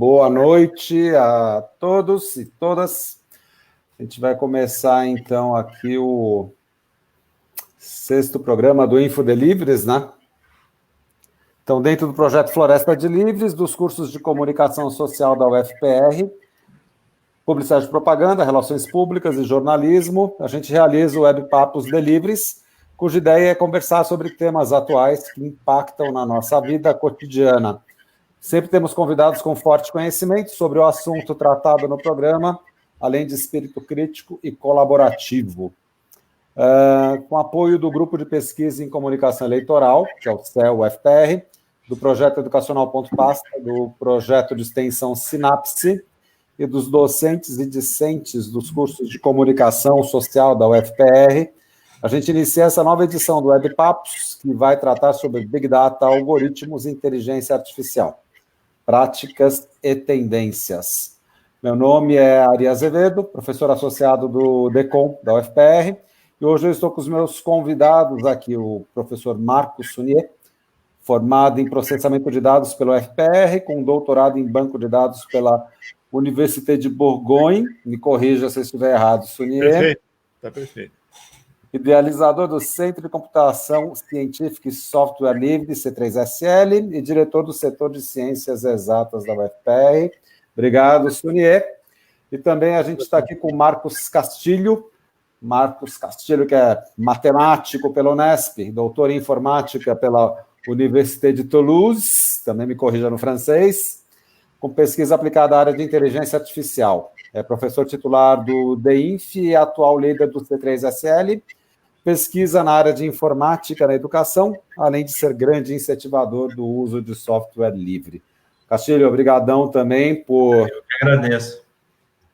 Boa noite a todos e todas. A gente vai começar, então, aqui o 6º programa do InfoDelivres, né? Então, dentro do projeto Floresta de Livres, dos cursos de Comunicação Social da UFPR, Publicidade e Propaganda, Relações Públicas e Jornalismo, a gente realiza o Web Papos Delivres, cuja ideia é conversar sobre temas atuais que impactam na nossa vida cotidiana. Sempre temos convidados com forte conhecimento sobre o assunto tratado no programa, além de espírito crítico e colaborativo. Com apoio do Grupo de Pesquisa em Comunicação Eleitoral, que é o CEL-UFPR, do Projeto Educacional Ponto Pasta, do Projeto de Extensão Sinapse e dos docentes e discentes dos cursos de Comunicação Social da UFPR, a gente inicia essa nova edição do Web Papos, que vai tratar sobre Big Data, algoritmos e inteligência artificial, práticas e tendências. Meu nome é Ari Azevedo, professor associado do DECOM da UFPR, e hoje eu estou com os meus convidados aqui, o professor Marcos Sunier, formado em processamento de dados pela UFPR, com doutorado em banco de dados pela Université de Bourgogne, me corrija se eu estiver errado, Sunier. Perfeito, está perfeito. Idealizador do Centro de Computação Científica e Software Livre, C3SL, e diretor do setor de Ciências Exatas da UFPR. Obrigado, Sunier. E também a gente está aqui com o Marcos Castilho, que é matemático pela Unesp, doutor em informática pela Université de Toulouse, também me corrija no francês, com pesquisa aplicada à área de inteligência artificial. É professor titular do DEINF e atual líder do C3SL, pesquisa na área de informática na educação, além de ser grande incentivador do uso de software livre. Castilho, obrigadão também por... Eu que agradeço.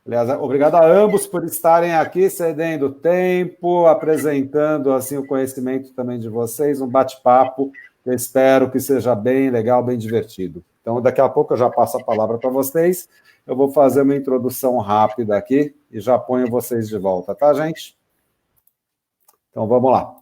Aliás, obrigado a ambos por estarem aqui, cedendo tempo, apresentando assim o conhecimento também de vocês, um bate-papo que eu espero que seja bem legal, bem divertido. Então, daqui a pouco eu já passo a palavra para vocês, eu vou fazer uma introdução rápida aqui e já ponho vocês de volta, tá, gente? Então, vamos lá.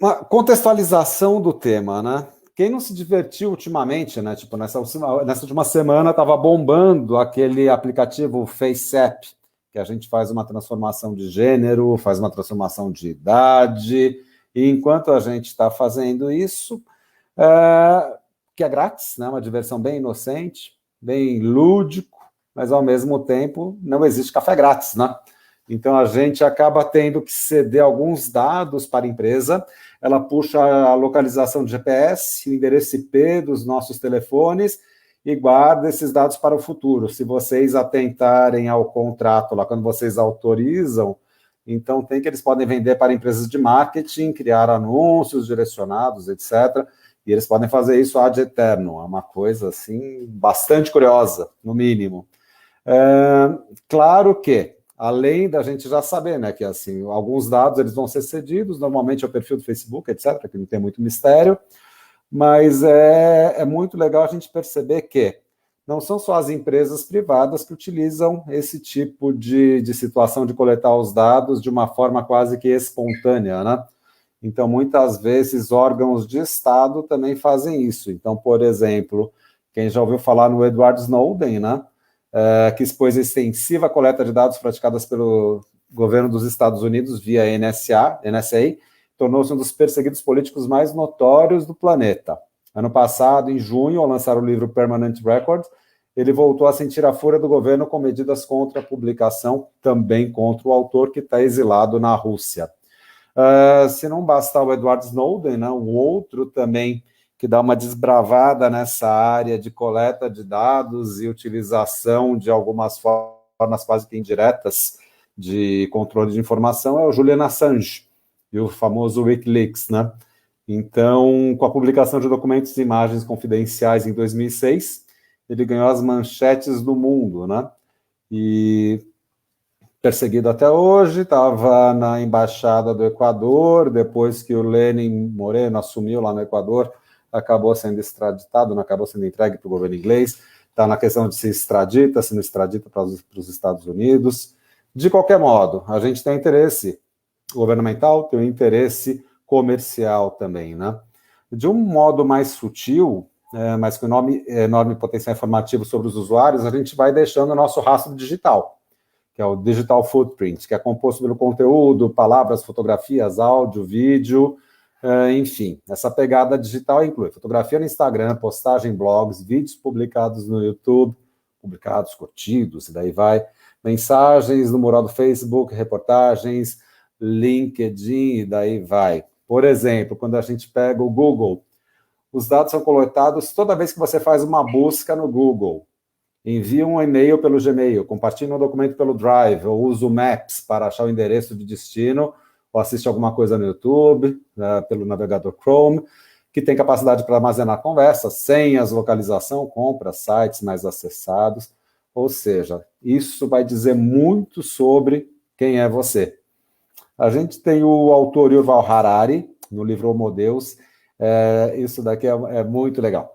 Uma contextualização do tema, né? Quem não se divertiu ultimamente, né? Tipo, nessa última semana estava bombando aquele aplicativo FaceApp, que a gente faz uma transformação de gênero, faz uma transformação de idade, e enquanto a gente está fazendo isso, que é grátis, né? Uma diversão bem inocente, bem lúdico, mas ao mesmo tempo não existe café grátis, né? Então, a gente acaba tendo que ceder alguns dados para a empresa, ela puxa a localização de GPS, o endereço IP dos nossos telefones e guarda esses dados para o futuro. Se vocês atentarem ao contrato lá, quando vocês autorizam, então tem que eles podem vender para empresas de marketing, criar anúncios direcionados, etc., e eles podem fazer isso ad eternum. É uma coisa, assim, bastante curiosa, no mínimo. Claro que além da gente já saber, né, que assim, alguns dados eles vão ser cedidos, normalmente é o perfil do Facebook, etc., que não tem muito mistério, mas é muito legal a gente perceber que não são só as empresas privadas que utilizam esse tipo de situação de coletar os dados de uma forma quase que espontânea, né? Então, muitas vezes, órgãos de Estado também fazem isso. Então, por exemplo, quem já ouviu falar no Edward Snowden, né? Que expôs a extensiva coleta de dados praticadas pelo governo dos Estados Unidos via NSA, tornou-se um dos perseguidos políticos mais notórios do planeta. Ano passado, em junho, ao lançar o livro Permanent Record, ele voltou a sentir a fúria do governo com medidas contra a publicação, também contra o autor que está exilado na Rússia. Se não bastar o Edward Snowden, né, um outro também que dá uma desbravada nessa área de coleta de dados e utilização de algumas formas quase que indiretas de controle de informação é o Julian Assange, e o famoso Wikileaks, né? Então, com a publicação de documentos e imagens confidenciais em 2006, ele ganhou as manchetes do mundo, né? E perseguido até hoje, estava na embaixada do Equador, depois que o Lenin Moreno assumiu lá no Equador, acabou sendo extraditado, não acabou sendo entregue para o governo inglês, está na questão de se extradita, se não extradita para os Estados Unidos. De qualquer modo, a gente tem interesse governamental, tem um interesse comercial também, né? De um modo mais sutil, mas com enorme potencial informativo sobre os usuários, a gente vai deixando o nosso rastro digital, que é o Digital Footprint, que é composto pelo conteúdo, palavras, fotografias, áudio, vídeo, enfim. Essa pegada digital inclui fotografia no Instagram, postagem em blogs, vídeos publicados no YouTube, publicados, curtidos, e daí vai, mensagens no mural do Facebook, reportagens, LinkedIn, e daí vai. Por exemplo, quando a gente pega o Google, os dados são coletados toda vez que você faz uma busca no Google. Envia um e-mail pelo Gmail, compartilha um documento pelo Drive, ou usa o Maps para achar o endereço de destino, ou assiste alguma coisa no YouTube, pelo navegador Chrome, que tem capacidade para armazenar conversas, senhas, localização, compras, sites mais acessados. Ou seja, isso vai dizer muito sobre quem é você. A gente tem o autor Yuval Harari, no livro Homo Deus. Isso daqui é muito legal.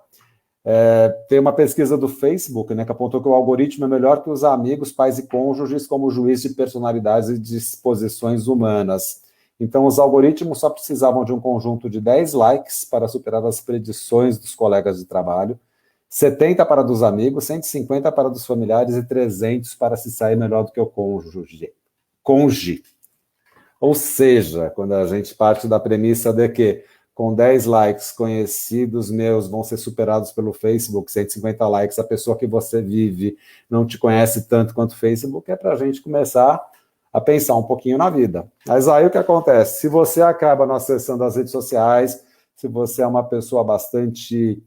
Tem uma pesquisa do Facebook, né, que apontou que o algoritmo é melhor que os amigos, pais e cônjuges como juiz de personalidades e disposições humanas. Então, os algoritmos só precisavam de um conjunto de 10 likes para superar as predições dos colegas de trabalho, 70 para dos amigos, 150 para dos familiares e 300 para se sair melhor do que o cônjuge. Ou seja, quando a gente parte da premissa de que com 10 likes conhecidos meus vão ser superados pelo Facebook, 150 likes, a pessoa que você vive não te conhece tanto quanto o Facebook, é para a gente começar a pensar um pouquinho na vida. Mas aí o que acontece? Se você acaba não acessando as redes sociais, se você é uma pessoa bastante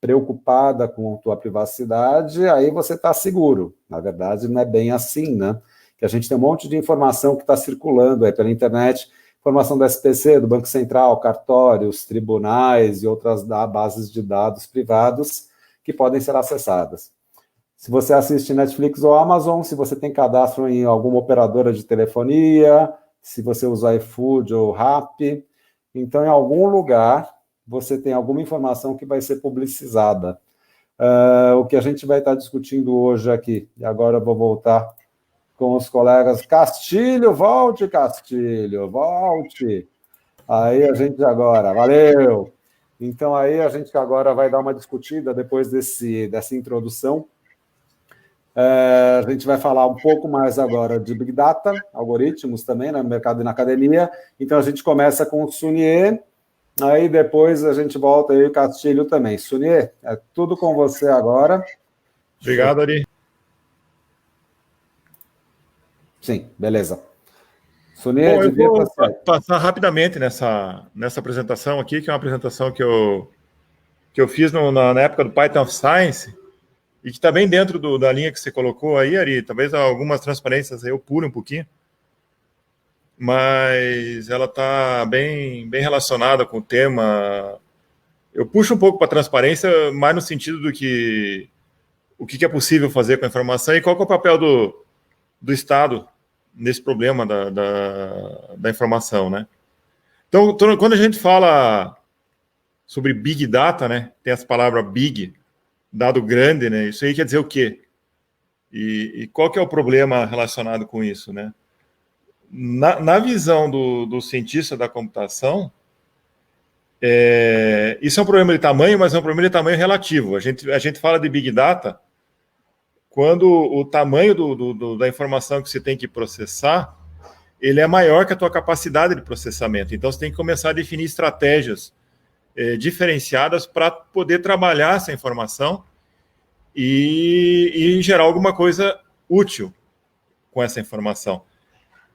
preocupada com a tua privacidade, aí você está seguro. Na verdade, não é bem assim, né? Que a gente tem um monte de informação que está circulando aí pela internet, informação do SPC, do Banco Central, cartórios, tribunais e outras bases de dados privados que podem ser acessadas. Se você assiste Netflix ou Amazon, se você tem cadastro em alguma operadora de telefonia, se você usa iFood ou Rappi, então em algum lugar você tem alguma informação que vai ser publicizada. O que a gente vai estar discutindo hoje aqui, e agora eu vou voltar com os colegas. Castilho, volte, Castilho, volte. Aí a gente agora, valeu. Então aí a gente agora vai dar uma discutida depois dessa introdução. A gente vai falar um pouco mais agora de Big Data, algoritmos também, né, no mercado e na academia. Então a gente começa com o Sunier, aí depois a gente volta aí o Castilho também. Sunier, é tudo com você agora. Obrigado, Ari. Sim, beleza. Sunier, Bom, eu vou passar rapidamente nessa apresentação aqui, que é uma apresentação que eu fiz na época do Python of Science, e que está bem dentro da linha que você colocou aí, Ari. Talvez algumas transparências eu pule um pouquinho, mas ela está bem relacionada com o tema. Eu puxo um pouco para a transparência, mais no sentido do que o que é possível fazer com a informação e qual que é o papel do Estado nesse problema da informação, né? Então, quando a gente fala sobre Big Data, né, tem essa palavra Big, dado grande, né, isso aí quer dizer o quê? E qual que é o problema relacionado com isso, né? Na visão do cientista da computação, isso é um problema de tamanho, mas é um problema de tamanho relativo. A gente fala de Big Data quando o tamanho da informação que você tem que processar, ele é maior que a tua capacidade de processamento. Então, você tem que começar a definir estratégias diferenciadas para poder trabalhar essa informação e gerar alguma coisa útil com essa informação.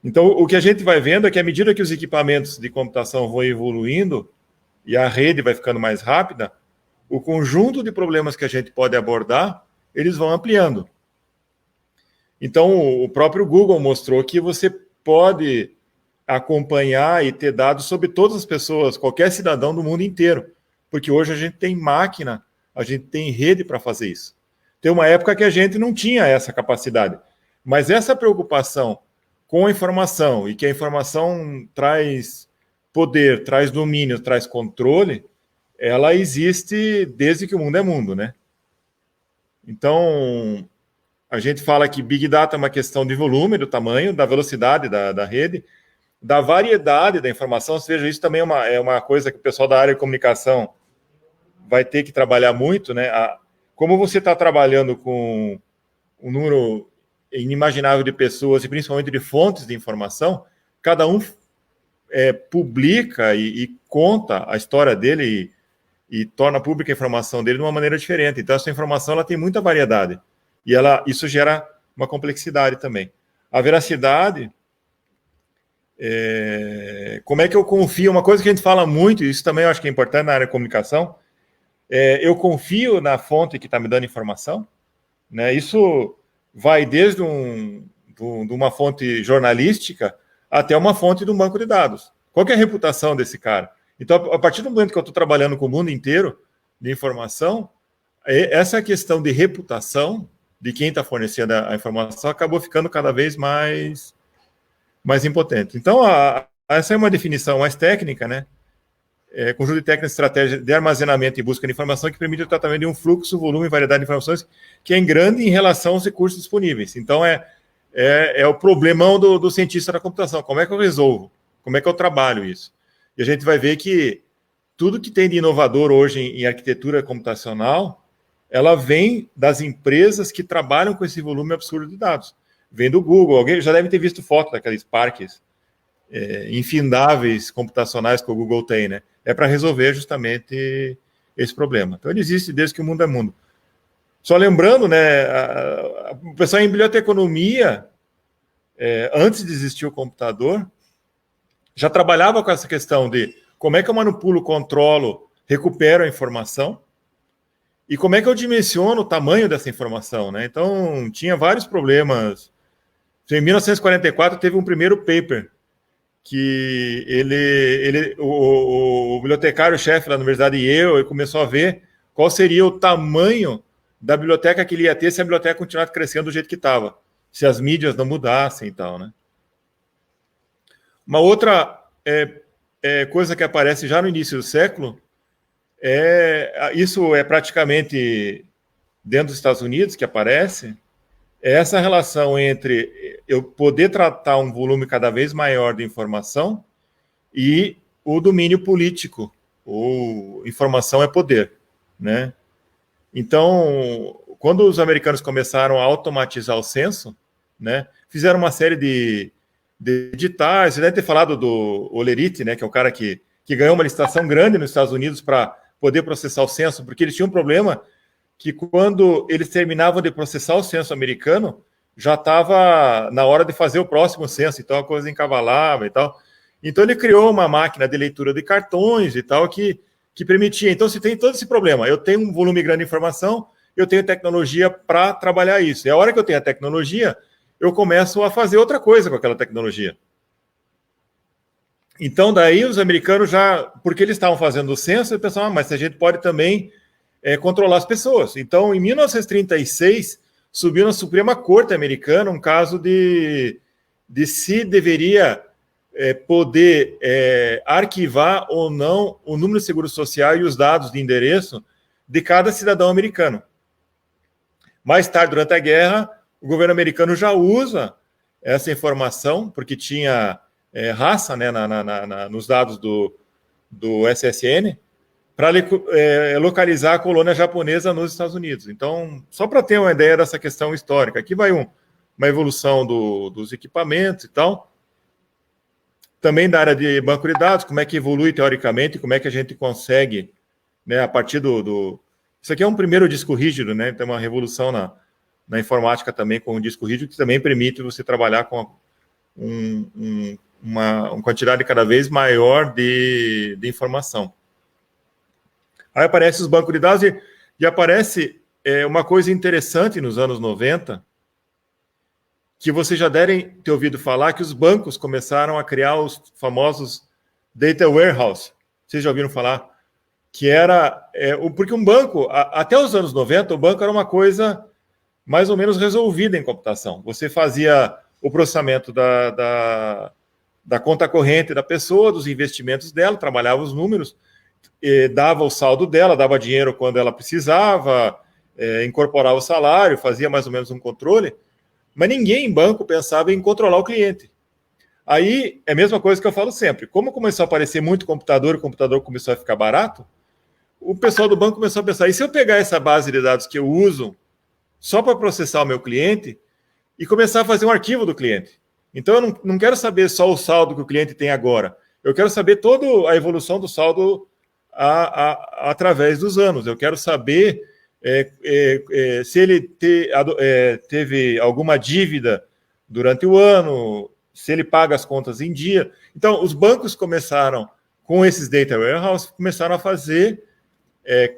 Então, o que a gente vai vendo é que à medida que os equipamentos de computação vão evoluindo e a rede vai ficando mais rápida, o conjunto de problemas que a gente pode abordar, eles vão ampliando. Então, o próprio Google mostrou que você pode acompanhar e ter dados sobre todas as pessoas, qualquer cidadão do mundo inteiro, porque hoje a gente tem máquina, a gente tem rede para fazer isso. Tem uma época que a gente não tinha essa capacidade, mas essa preocupação com a informação e que a informação traz poder, traz domínio, traz controle, ela existe desde que o mundo é mundo, né? Então, a gente fala que Big Data é uma questão de volume, do tamanho, da velocidade da rede, da variedade da informação. Ou seja, isso também é uma coisa que o pessoal da área de comunicação vai ter que trabalhar muito, né? Como você está trabalhando com um número inimaginável de pessoas e principalmente de fontes de informação, cada um publica e conta a história dele e torna pública a informação dele de uma maneira diferente. Então, essa informação ela tem muita variedade. E isso gera uma complexidade também. A veracidade, como é que eu confio? Uma coisa que a gente fala muito, e isso também eu acho que é importante na área de comunicação, eu confio na fonte que está me dando informação, né? Isso vai desde de uma fonte jornalística até uma fonte de um banco de dados. Qual que é a reputação desse cara? Então, a partir do momento que eu estou trabalhando com o mundo inteiro de informação, essa questão de reputação de quem está fornecendo a informação acabou ficando cada vez mais impotente. Então, essa é uma definição mais técnica, né? Conjunto de técnicas e estratégias de armazenamento e busca de informação que permite o tratamento de um fluxo, volume e variedade de informações que é grande em relação aos recursos disponíveis. Então, é o problemão do cientista da computação. Como é que eu resolvo? Como é que eu trabalho isso? E a gente vai ver que tudo que tem de inovador hoje em arquitetura computacional, ela vem das empresas que trabalham com esse volume absurdo de dados. Vem do Google. Alguém já deve ter visto foto daqueles parques infindáveis computacionais que o Google tem, né? É para resolver justamente esse problema. Então, ele existe desde que o mundo é mundo. Só lembrando, né, o pessoal em biblioteconomia, antes de existir o computador, já trabalhava com essa questão de como é que eu manipulo, controlo, recupero a informação e como é que eu dimensiono o tamanho dessa informação, né? Então, tinha vários problemas. Em 1944, teve um primeiro paper que o bibliotecário-chefe da Universidade de Yale começou a ver qual seria o tamanho da biblioteca que ele ia ter se a biblioteca continuasse crescendo do jeito que estava, se as mídias não mudassem e tal, né? Uma outra coisa que aparece já no início do século, isso é praticamente dentro dos Estados Unidos que aparece, é essa relação entre eu poder tratar um volume cada vez maior de informação e o domínio político. Informação é poder, né? Então, quando os americanos começaram a automatizar o censo, né, fizeram uma série de editais. Você deve ter falado do Olerite, né, que é o cara que ganhou uma licitação grande nos Estados Unidos para poder processar o censo, porque eles tinham um problema que quando eles terminavam de processar o censo americano, já estava na hora de fazer o próximo censo, então a coisa encavalava e tal. Então ele criou uma máquina de leitura de cartões e tal, que permitia. Então, se tem todo esse problema, eu tenho um volume grande de informação, eu tenho tecnologia para trabalhar isso. E a hora que eu tenho a tecnologia, eu começo a fazer outra coisa com aquela tecnologia. Então, daí os americanos já, porque eles estavam fazendo o censo, eles pensavam, mas a gente pode também controlar as pessoas. Então, em 1936, subiu na Suprema Corte americana um caso de se deveria poder arquivar ou não o número de seguro social e os dados de endereço de cada cidadão americano. Mais tarde, durante a guerra, o governo americano já usa essa informação, porque tinha raça, né, nos dados do SSN, para localizar a colônia japonesa nos Estados Unidos. Então, só para ter uma ideia dessa questão histórica, aqui vai uma evolução dos equipamentos e tal. Também da área de banco de dados, como é que evolui teoricamente, como é que a gente consegue, né, a partir Isso aqui é um primeiro disco rígido, né? Tem uma revolução na informática também com o disco rígido, que também permite você trabalhar com uma quantidade cada vez maior de informação. Aí aparece os bancos de dados e aparece uma coisa interessante nos anos 90, que vocês já devem ter ouvido falar, que os bancos começaram a criar os famosos data warehouse. Vocês já ouviram falar? Que era... porque um banco, até os anos 90, o banco era uma coisa mais ou menos resolvida em computação. Você fazia o processamento da conta corrente da pessoa, dos investimentos dela, trabalhava os números, dava o saldo dela, dava dinheiro quando ela precisava, incorporava o salário, fazia mais ou menos um controle, mas ninguém em banco pensava em controlar o cliente. Aí, é a mesma coisa que eu falo sempre. Como começou a aparecer muito computador, e o computador começou a ficar barato, o pessoal do banco começou a pensar, e se eu pegar essa base de dados que eu uso só para processar o meu cliente e começar a fazer um arquivo do cliente? Então, eu não quero saber só o saldo que o cliente tem agora. Eu quero saber toda a evolução do saldo através dos anos. Eu quero saber se ele teve alguma dívida durante o ano, se ele paga as contas em dia. Então, os bancos começaram, com esses data warehouse, começaram a fazer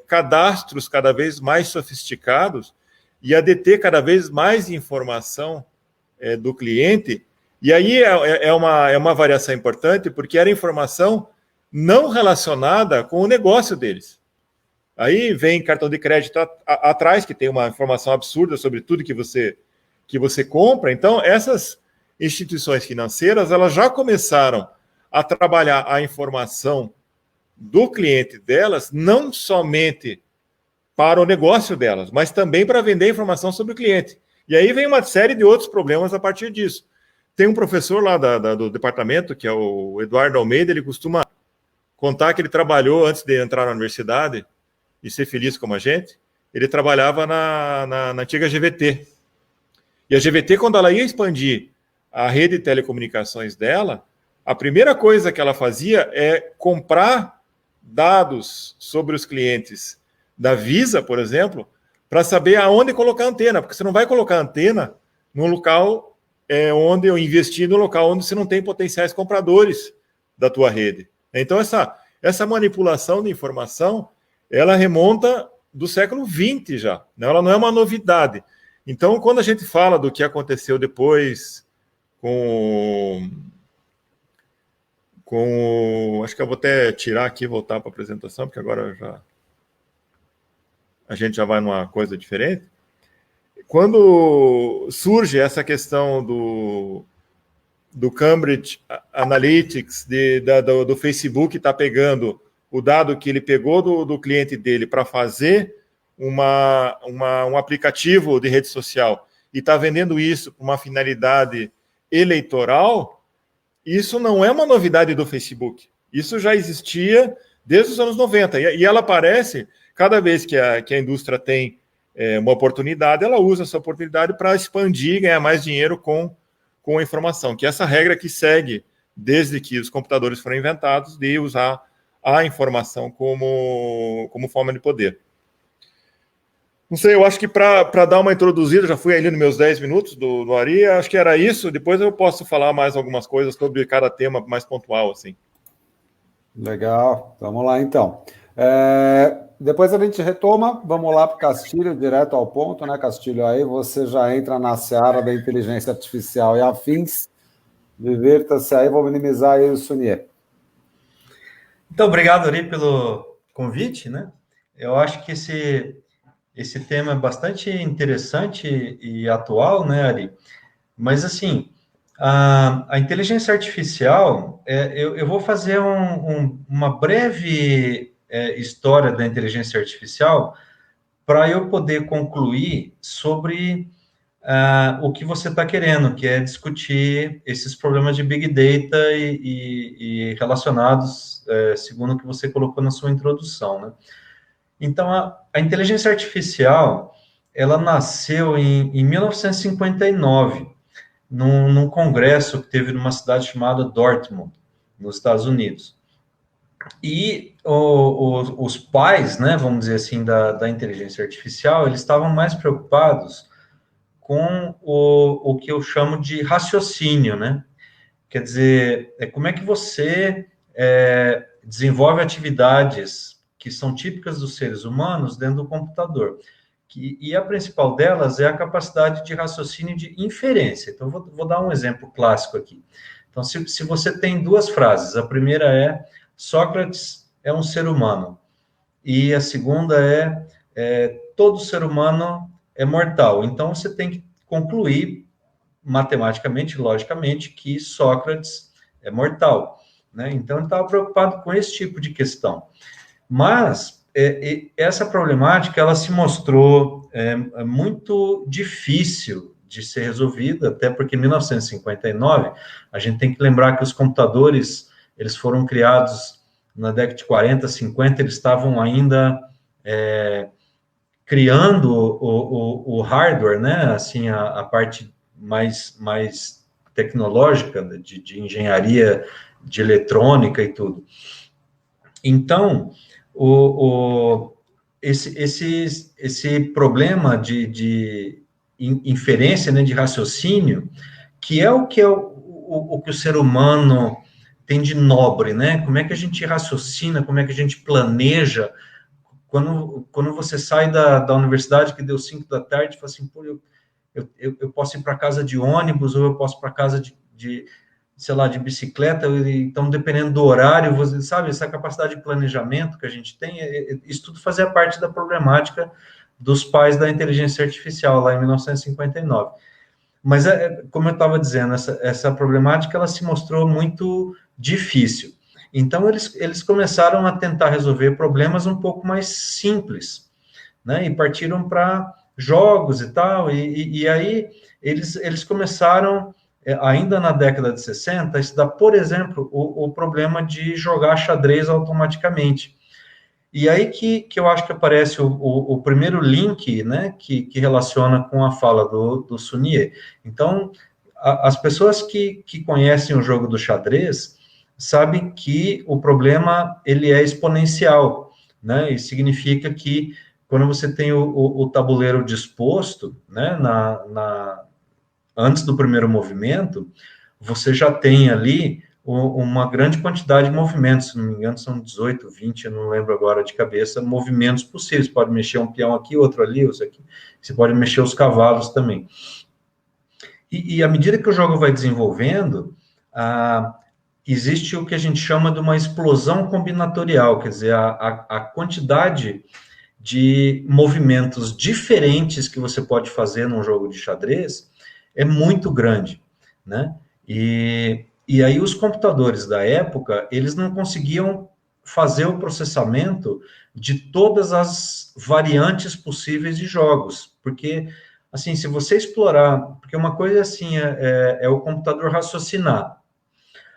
cadastros cada vez mais sofisticados e a deter cada vez mais informação do cliente. E aí é uma variação importante, porque era informação não relacionada com o negócio deles. Aí vem cartão de crédito atrás, que tem uma informação absurda sobre tudo que você compra. Então, essas instituições financeiras, elas já começaram a trabalhar a informação do cliente delas, não somente para o negócio delas, mas também para vender informação sobre o cliente. E aí vem uma série de outros problemas a partir disso. Tem um professor lá do departamento, que é o Eduardo Almeida, ele costuma contar que ele trabalhou, antes de entrar na universidade e ser feliz como a gente, ele trabalhava na antiga GVT. E a GVT, quando ela ia expandir a rede de telecomunicações dela, a primeira coisa que ela fazia é comprar dados sobre os clientes da Visa, por exemplo, para saber aonde colocar a antena, porque você não vai colocar a antena num local onde eu investi, no local onde você não tem potenciais compradores da tua rede. Então, essa manipulação de informação, ela remonta do século XX já, né? Ela não é uma novidade. Então, quando a gente fala do que aconteceu depois acho que eu vou até tirar aqui e voltar para a apresentação, porque agora a gente já vai numa coisa diferente. Quando surge essa questão do Cambridge Analytics, do Facebook está pegando o dado que ele pegou do cliente dele para fazer um aplicativo de rede social e está vendendo isso com uma finalidade eleitoral, isso não é uma novidade do Facebook. Isso já existia desde os anos 90. E ela aparece cada vez que a indústria tem uma oportunidade, ela usa essa oportunidade para expandir e ganhar mais dinheiro com a informação, que é essa regra que segue desde que os computadores foram inventados, de usar a informação como forma de poder. Não sei, eu acho que para dar uma introduzida, já fui ali nos meus 10 minutos do Ari, acho que era isso, depois eu posso falar mais algumas coisas sobre cada tema mais pontual, assim. Legal, vamos lá então. Depois a gente retoma, vamos lá para o Castilho, direto ao ponto, né, Castilho? Aí você já entra na seara da inteligência artificial e afins. Divirta-se aí, vou minimizar aí o Sunier. Então, obrigado, Ari, pelo convite, né? Eu acho que esse tema é bastante interessante e atual, né, Ari? Mas, assim, a inteligência artificial, eu vou fazer uma breve história da inteligência artificial para eu poder concluir sobre o que você está querendo, que é discutir esses problemas de Big Data e relacionados, segundo o que você colocou na sua introdução, né? Então, a inteligência artificial, ela nasceu em 1959, num congresso que teve numa cidade chamada Dortmund, nos Estados Unidos. E os pais, né, vamos dizer assim, da inteligência artificial, eles estavam mais preocupados com o que eu chamo de raciocínio, né? Quer dizer, como é que você desenvolve atividades que são típicas dos seres humanos dentro do computador. E a principal delas é a capacidade de raciocínio de inferência. Então, vou dar um exemplo clássico aqui. Então, se você tem duas frases, a primeira é Sócrates é um ser humano, e a segunda todo ser humano é mortal. Então, você tem que concluir matematicamente, logicamente, que Sócrates é mortal, né? Então, ele estava preocupado com esse tipo de questão. Mas essa problemática, ela se mostrou muito difícil de ser resolvida, até porque em 1959, a gente tem que lembrar que os computadores, eles foram criados na década de 40, 50, eles estavam ainda criando o hardware, né? Assim, a parte mais tecnológica de engenharia, de eletrônica e tudo. Então, esse problema de inferência, né, de raciocínio, que é o que o ser humano tem de nobre, né? Como é que a gente raciocina, como é que a gente planeja. Quando você sai da universidade, que deu 5 da tarde, fala assim, pô, eu posso ir para casa de ônibus, ou eu posso ir para casa sei lá, de bicicleta, então, dependendo do horário, você sabe, essa capacidade de planejamento que a gente tem, isso tudo fazia parte da problemática dos pais da inteligência artificial, lá em 1959. Mas, como eu estava dizendo, essa problemática, ela se mostrou muito difícil. Então, eles começaram a tentar resolver problemas um pouco mais simples, né? E partiram para jogos e tal, e aí eles começaram, ainda na década de 60, a estudar, por exemplo, o problema de jogar xadrez automaticamente. E aí que eu acho que aparece o primeiro link, né, que relaciona com a fala do Sunier. Então, as pessoas que conhecem o jogo do xadrez sabem que o problema ele é exponencial, né? E significa que quando você tem o tabuleiro disposto, né, antes do primeiro movimento, você já tem ali uma grande quantidade de movimentos, se não me engano, são 18, 20, eu não lembro agora de cabeça, movimentos possíveis. Você pode mexer um peão aqui, outro ali, outro aqui. Você pode mexer os cavalos também. E à medida que o jogo vai desenvolvendo, existe o que a gente chama de uma explosão combinatorial, quer dizer, a quantidade de movimentos diferentes que você pode fazer num jogo de xadrez é muito grande, né? E aí os computadores da época, eles não conseguiam fazer o processamento de todas as variantes possíveis de jogos, porque, assim, se você explorar, porque uma coisa, assim, é o computador raciocinar,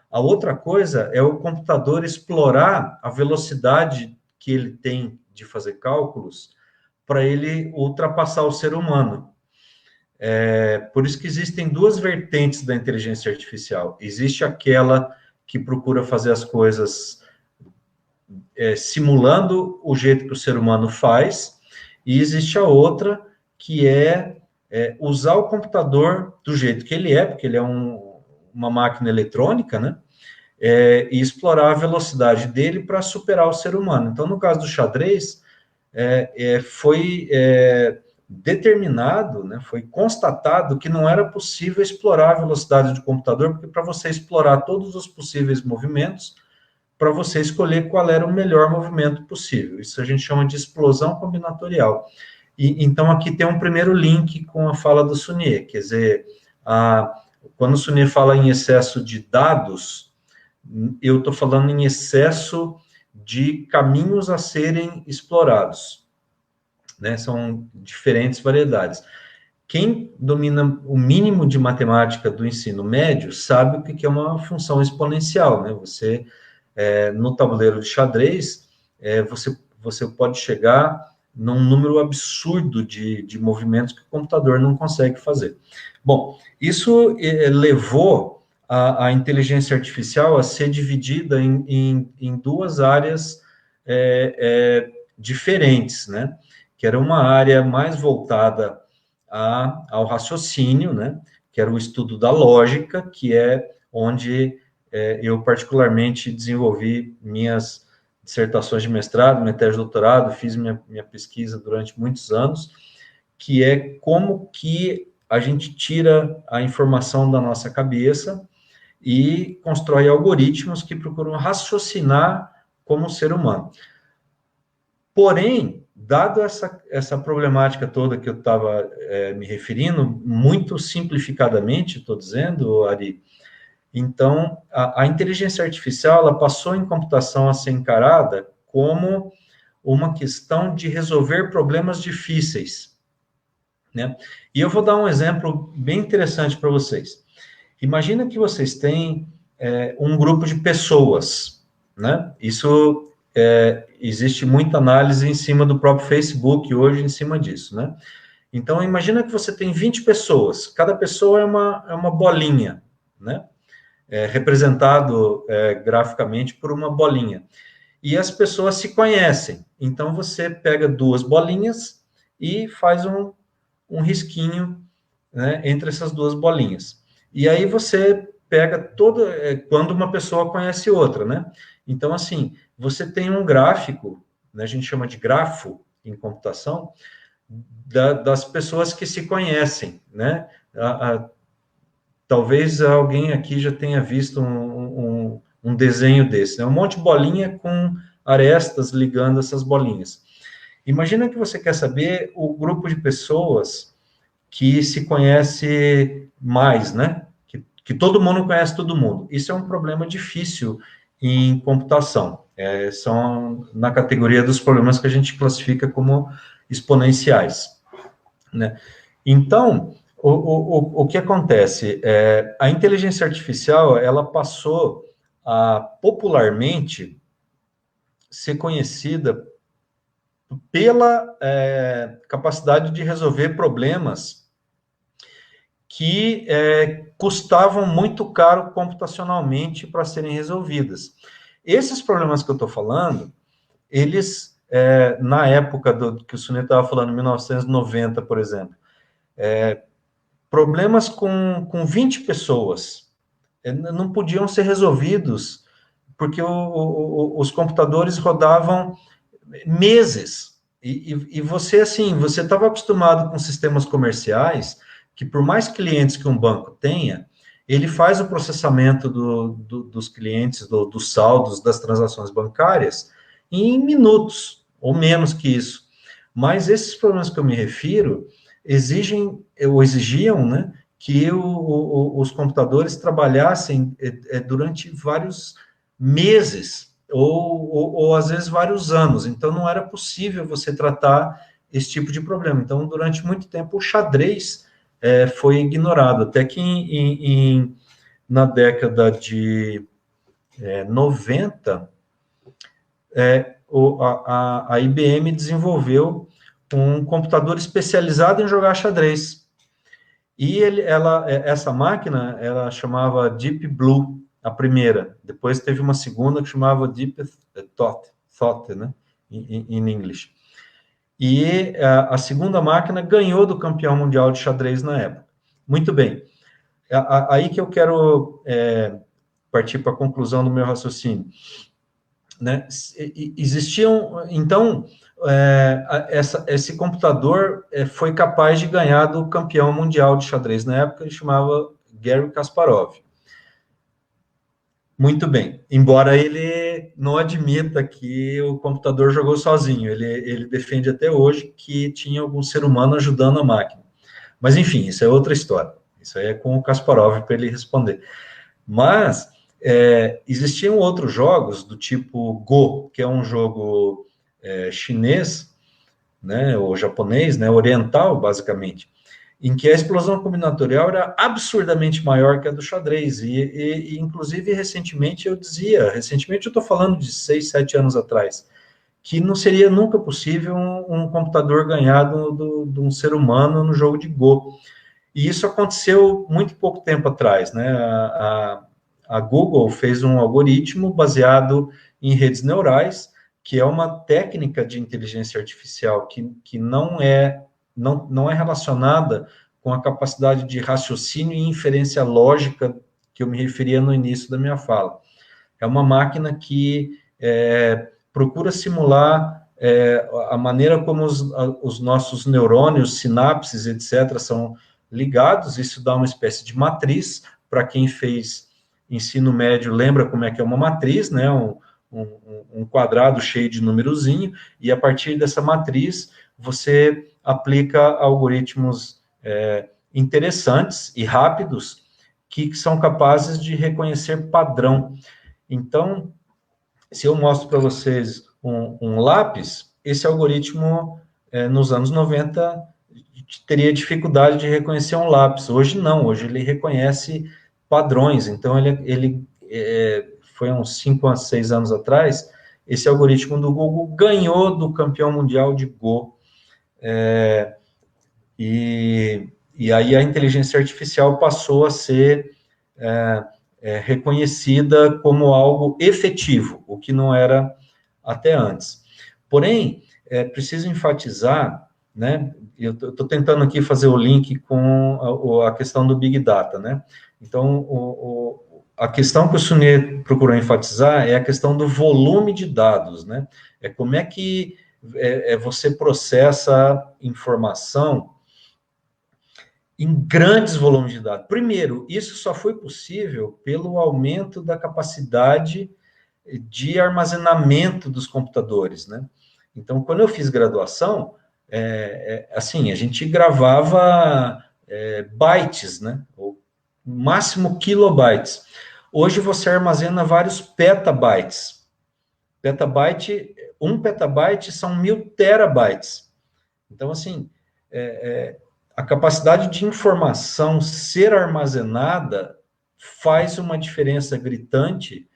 a outra coisa é o computador explorar a velocidade que ele tem de fazer cálculos para ele ultrapassar o ser humano. Por isso que existem duas vertentes da inteligência artificial. Existe aquela que procura fazer as coisas simulando o jeito que o ser humano faz, e existe a outra que é usar o computador do jeito que ele é, porque ele é uma máquina eletrônica, né? E explorar a velocidade dele para superar o ser humano. Então, no caso do xadrez, foi determinado, né, foi constatado que não era possível explorar a velocidade do computador, porque para você explorar todos os possíveis movimentos, para você escolher qual era o melhor movimento possível. Isso a gente chama de explosão combinatorial. Então, aqui tem um primeiro link com a fala do Sunier, quer dizer, quando o Sunier fala em excesso de dados, eu estou falando em excesso de caminhos a serem explorados, né? São diferentes variedades. Quem domina o mínimo de matemática do ensino médio sabe o que é uma função exponencial, né? Você, no tabuleiro de xadrez, você pode chegar num número absurdo de movimentos que o computador não consegue fazer. Bom, isso levou a inteligência artificial a ser dividida em duas áreas diferentes, né? Que era uma área mais voltada ao raciocínio, né? Que era o estudo da lógica, que é onde eu particularmente desenvolvi minhas dissertações de mestrado, minha tese de doutorado, fiz minha pesquisa durante muitos anos, que é como que a gente tira a informação da nossa cabeça e constrói algoritmos que procuram raciocinar como ser humano. Porém, dado essa problemática toda que eu estava me referindo, muito simplificadamente, estou dizendo, Ari, então, a inteligência artificial, ela passou em computação a ser encarada como uma questão de resolver problemas difíceis, né? E eu vou dar um exemplo bem interessante para vocês. Imagina que vocês têm um grupo de pessoas, né? Isso existe muita análise em cima do próprio Facebook hoje em cima disso, né? Então, imagina que você tem 20 pessoas, cada pessoa é uma bolinha, né? Representado graficamente por uma bolinha. E as pessoas se conhecem. Então, você pega duas bolinhas e faz um risquinho, né, entre essas duas bolinhas. E aí você pega quando uma pessoa conhece outra, né? Então, assim, você tem um gráfico, né, a gente chama de grafo em computação, das pessoas que se conhecem, né? Talvez alguém aqui já tenha visto um desenho desse, né? Um monte de bolinha com arestas ligando essas bolinhas. Imagina que você quer saber o grupo de pessoas que se conhece mais, né? Que todo mundo conhece todo mundo. Isso é um problema difícil em computação. São na categoria dos problemas que a gente classifica como exponenciais, né? Então, o que acontece? A inteligência artificial, ela passou a popularmente ser conhecida pela capacidade de resolver problemas que custavam muito caro computacionalmente para serem resolvidas. Esses problemas que eu estou falando, eles, na época que o Sunil estava falando, 1990, por exemplo, problemas com 20 pessoas não podiam ser resolvidos porque os computadores rodavam meses. E você, assim, você estava acostumado com sistemas comerciais que, por mais clientes que um banco tenha, ele faz o processamento dos clientes, dos saldos, das transações bancárias em minutos, ou menos que isso. Mas esses problemas que eu me refiro exigiam, né, que os computadores trabalhassem durante vários meses, ou às vezes vários anos. Então, não era possível você tratar esse tipo de problema. Então, durante muito tempo, o xadrez foi ignorado, até que na década de 90, a IBM desenvolveu um computador especializado em jogar xadrez. E essa máquina, ela chamava Deep Blue, a primeira. Depois teve uma segunda que chamava Deep Thought, né, em inglês. E a segunda máquina ganhou do campeão mundial de xadrez na época. Muito bem. Aí que eu quero partir para a conclusão do meu raciocínio, né? Existiam, então, esse computador foi capaz de ganhar do campeão mundial de xadrez na época, ele chamava Garry Kasparov. Muito bem, embora ele não admita que o computador jogou sozinho, ele defende até hoje que tinha algum ser humano ajudando a máquina. Mas, enfim, isso é outra história. Isso aí é com o Kasparov para ele responder. Mas existiam outros jogos do tipo Go, que é um jogo chinês, né, ou japonês, né, oriental, basicamente, em que a explosão combinatorial era absurdamente maior que a do xadrez. E inclusive, recentemente eu estou falando de 6, 7 anos atrás, que não seria nunca possível um computador ganhar de um ser humano no jogo de Go. E isso aconteceu muito pouco tempo atrás, né? A Google fez um algoritmo baseado em redes neurais, que é uma técnica de inteligência artificial que não é relacionada com a capacidade de raciocínio e inferência lógica que eu me referia no início da minha fala. É uma máquina que procura simular a maneira como os nossos neurônios, sinapses, etc., são ligados. Isso dá uma espécie de matriz. Para quem fez ensino médio, lembra como é que é uma matriz, né? Um quadrado cheio de numerozinho, e a partir dessa matriz você aplica algoritmos interessantes e rápidos que são capazes de reconhecer padrão. Então, se eu mostro para vocês um lápis, esse algoritmo, nos anos 90, teria dificuldade de reconhecer um lápis. Hoje não, hoje ele reconhece padrões. Então, ele foi uns 5 a 6 anos atrás, esse algoritmo do Google ganhou do campeão mundial de Go. E aí a inteligência artificial passou a ser reconhecida como algo efetivo, o que não era até antes. Porém, preciso enfatizar, né? Eu estou tentando aqui fazer o link com a questão do Big Data, né? Então, a questão que o Sunet procurou enfatizar é a questão do volume de dados, né? É como é que você processa informação em grandes volumes de dados. Primeiro, isso só foi possível pelo aumento da capacidade de armazenamento dos computadores, né? Então, quando eu fiz graduação, assim, a gente gravava bytes, né? Ou máximo kilobytes. Hoje você armazena vários petabytes. Um petabyte são 1000 terabytes. Então, assim, a capacidade de informação ser armazenada faz uma diferença gritante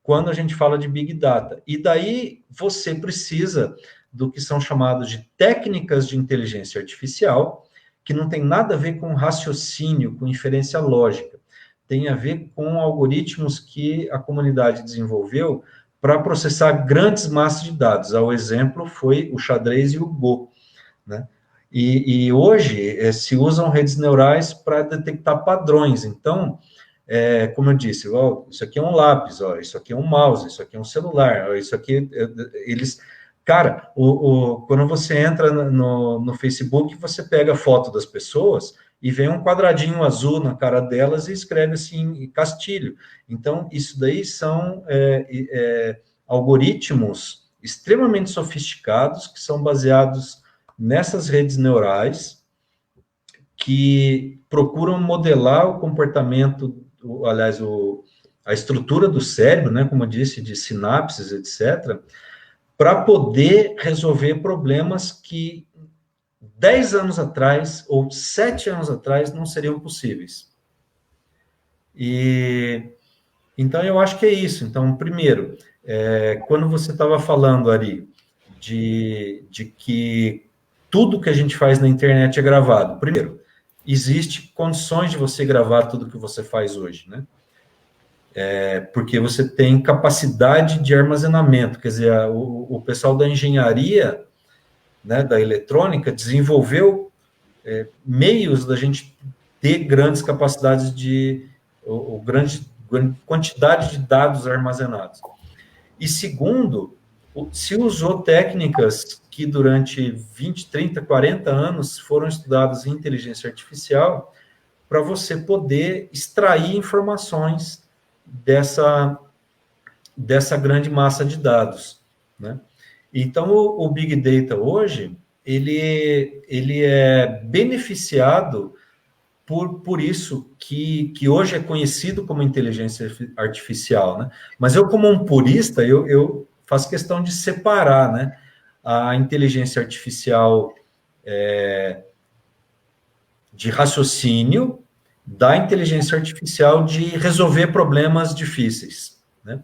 quando a gente fala de Big Data. E daí você precisa do que são chamados de técnicas de inteligência artificial, que não tem nada a ver com raciocínio, com inferência lógica. Tem a ver com algoritmos que a comunidade desenvolveu para processar grandes massas de dados. O exemplo foi o xadrez e o Go, né? E hoje se usam redes neurais para detectar padrões. Então, como eu disse, isso aqui é um lápis, isso aqui é um mouse, isso aqui é um celular, isso aqui, eles... Cara, quando você entra no Facebook, você pega a foto das pessoas e vem um quadradinho azul na cara delas e escreve assim, Castilho. Então, isso daí são algoritmos extremamente sofisticados que são baseados nessas redes neurais que procuram modelar o comportamento, aliás, a estrutura do cérebro, né, como eu disse, de sinapses, etc., para poder resolver problemas que 10 anos atrás ou 7 anos atrás não seriam possíveis. Então, eu acho que é isso. Então, primeiro, quando você estava falando, Ari, de que tudo que a gente faz na internet é gravado. Primeiro, existe condições de você gravar tudo que você faz hoje, né? Porque você tem capacidade de armazenamento, quer dizer, o pessoal da engenharia, né, da eletrônica, desenvolveu meios da gente ter grandes capacidades grande quantidade de dados armazenados. E segundo, se usou técnicas que durante 20, 30, 40 anos foram estudadas em inteligência artificial para você poder extrair informações dessa grande massa de dados, né? Então, o Big Data hoje, ele é beneficiado por isso que hoje é conhecido como inteligência artificial, né? Mas eu, como um purista, eu faço questão de separar, né, a inteligência artificial de raciocínio da inteligência artificial de resolver problemas difíceis, né?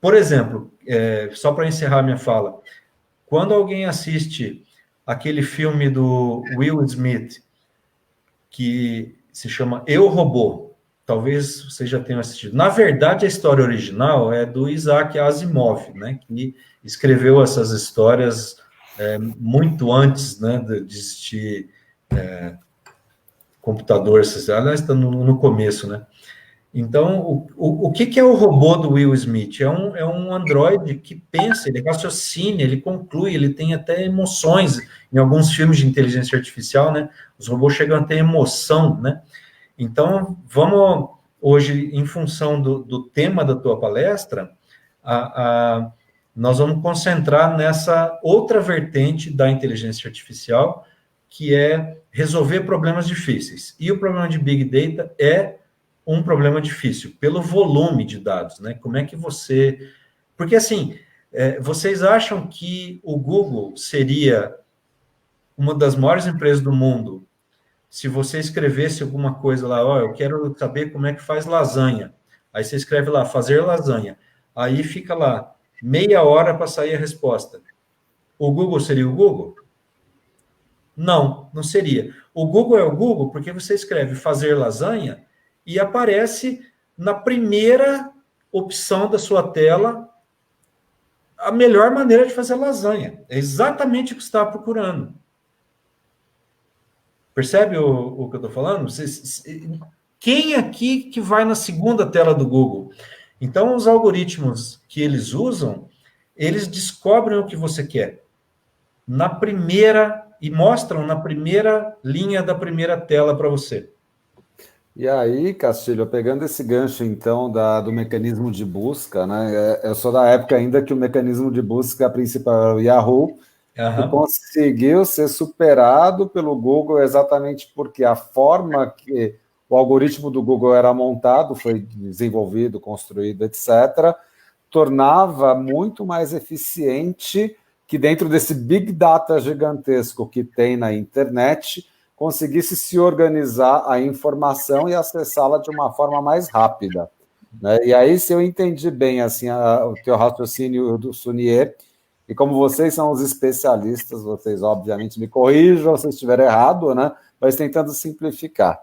Por exemplo, só para encerrar minha fala, quando alguém assiste aquele filme do Will Smith, que se chama Eu, Robô, talvez vocês já tenham assistido. Na verdade, a história original é do Isaac Asimov, né, que escreveu essas histórias muito antes, né, de existir computador, aliás, está no começo, né? Então, o que é o robô do Will Smith? É um androide que pensa, ele raciocina, ele conclui, ele tem até emoções. Em alguns filmes de inteligência artificial, né, os robôs chegam a ter emoção, né? Então, vamos, hoje, em função do tema da tua palestra, nós vamos concentrar nessa outra vertente da inteligência artificial, que é resolver problemas difíceis. E o problema de Big Data é um problema difícil, pelo volume de dados, né? Como é que você... Porque, assim, vocês acham que o Google seria uma das maiores empresas do mundo se você escrevesse alguma coisa lá, eu quero saber como é que faz lasanha. Aí você escreve lá, fazer lasanha. Aí fica lá, meia hora para sair a resposta. O Google seria o Google? Não, não seria. O Google é o Google porque você escreve fazer lasanha e aparece na primeira opção da sua tela a melhor maneira de fazer lasanha. É exatamente o que você está procurando. Percebe o que eu estou falando? Quem aqui que vai na segunda tela do Google? Então, os algoritmos que eles usam, eles descobrem o que você quer na primeira e mostram na primeira linha da primeira tela para você. E aí, Castilho, pegando esse gancho, então, do mecanismo de busca, né? Eu sou da época ainda que o mecanismo de busca principal era o Yahoo, e conseguiu ser superado pelo Google exatamente porque a forma que o algoritmo do Google era montado, foi desenvolvido, construído, etc., tornava muito mais eficiente que dentro desse big data gigantesco que tem na internet, conseguisse se organizar a informação e acessá-la de uma forma mais rápida, né? E aí, se eu entendi bem assim, o teu raciocínio do Sunier, e como vocês são os especialistas, vocês obviamente me corrijam se eu estiver errado, né? Mas tentando simplificar.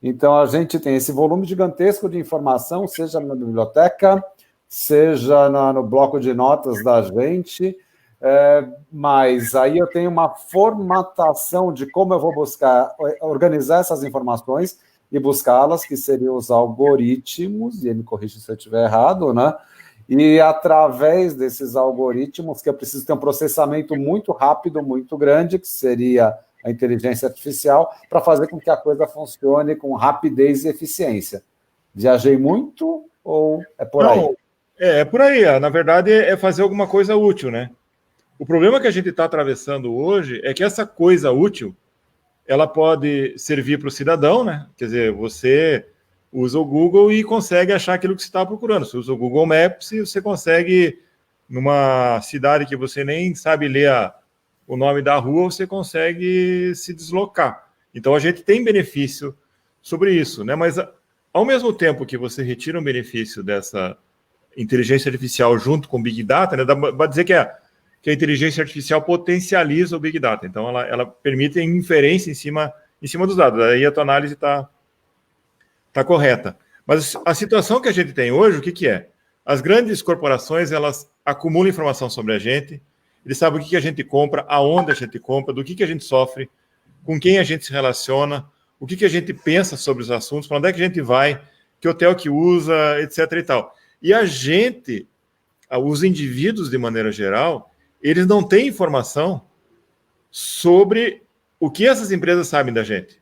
Então, a gente tem esse volume gigantesco de informação, seja na biblioteca, seja no bloco de notas da gente, mas aí eu tenho uma formatação de como eu vou buscar, organizar essas informações e buscá-las, que seriam os algoritmos, e ele me corrige se eu estiver errado, né? E através desses algoritmos, que eu preciso ter um processamento muito rápido, muito grande, que seria a inteligência artificial, para fazer com que a coisa funcione com rapidez e eficiência. Viajei muito ou é por aí? É por aí. Na verdade, é fazer alguma coisa útil, né? O problema que a gente está atravessando hoje é que essa coisa útil, ela pode servir para o cidadão, né? Quer dizer, você usa o Google e consegue achar aquilo que você está procurando. Você usa o Google Maps e você consegue, numa cidade que você nem sabe ler o nome da rua, você consegue se deslocar. Então, a gente tem benefício sobre isso, né? Mas, ao mesmo tempo que você retira um benefício dessa inteligência artificial junto com o Big Data, né? Dá para dizer que a inteligência artificial potencializa o Big Data. Então, ela permite inferência em cima dos dados. Aí a tua análise está correta. Mas a situação que a gente tem hoje, o que é? As grandes corporações, elas acumulam informação sobre a gente, eles sabem o que a gente compra, aonde a gente compra, do que a gente sofre, com quem a gente se relaciona, o que a gente pensa sobre os assuntos, para onde é que a gente vai, que hotel que usa, etc. e tal. E a gente, os indivíduos de maneira geral, eles não têm informação sobre o que essas empresas sabem da gente.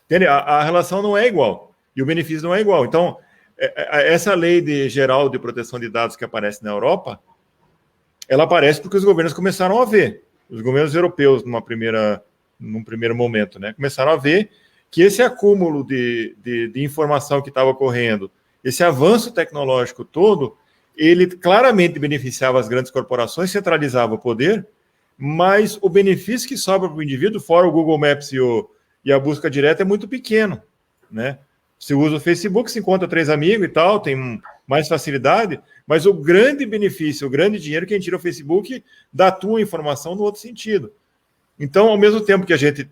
Entende? A relação não é igual e o benefício não é igual. Então, essa lei geral de proteção de dados que aparece na Europa, ela aparece porque os governos começaram a ver, os governos europeus, num primeiro momento, né, começaram a ver que esse acúmulo de informação que estava ocorrendo, esse avanço tecnológico todo, ele claramente beneficiava as grandes corporações, centralizava o poder, mas o benefício que sobra para o indivíduo, fora o Google Maps e a busca direta, é muito pequeno, né? Você usa o Facebook, se encontra 3 amigos e tal, tem mais facilidade, mas o grande benefício, o grande dinheiro que a gente tira o Facebook, dá a tua informação no outro sentido. Então, ao mesmo tempo que a gente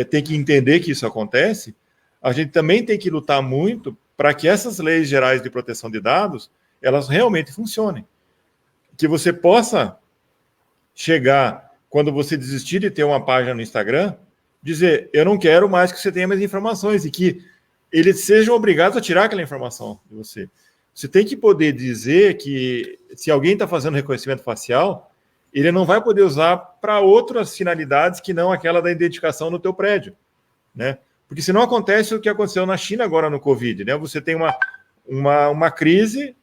tem que entender que isso acontece, a gente também tem que lutar muito para que essas leis gerais de proteção de dados, elas realmente funcionem. Que você possa chegar, quando você desistir de ter uma página no Instagram, dizer, eu não quero mais que você tenha mais informações, e que eles sejam obrigados a tirar aquela informação de você. Você tem que poder dizer que, se alguém está fazendo reconhecimento facial, ele não vai poder usar para outras finalidades que não aquela da identificação no teu prédio, né? Porque senão acontece o que aconteceu na China agora no Covid, né? Você tem uma crise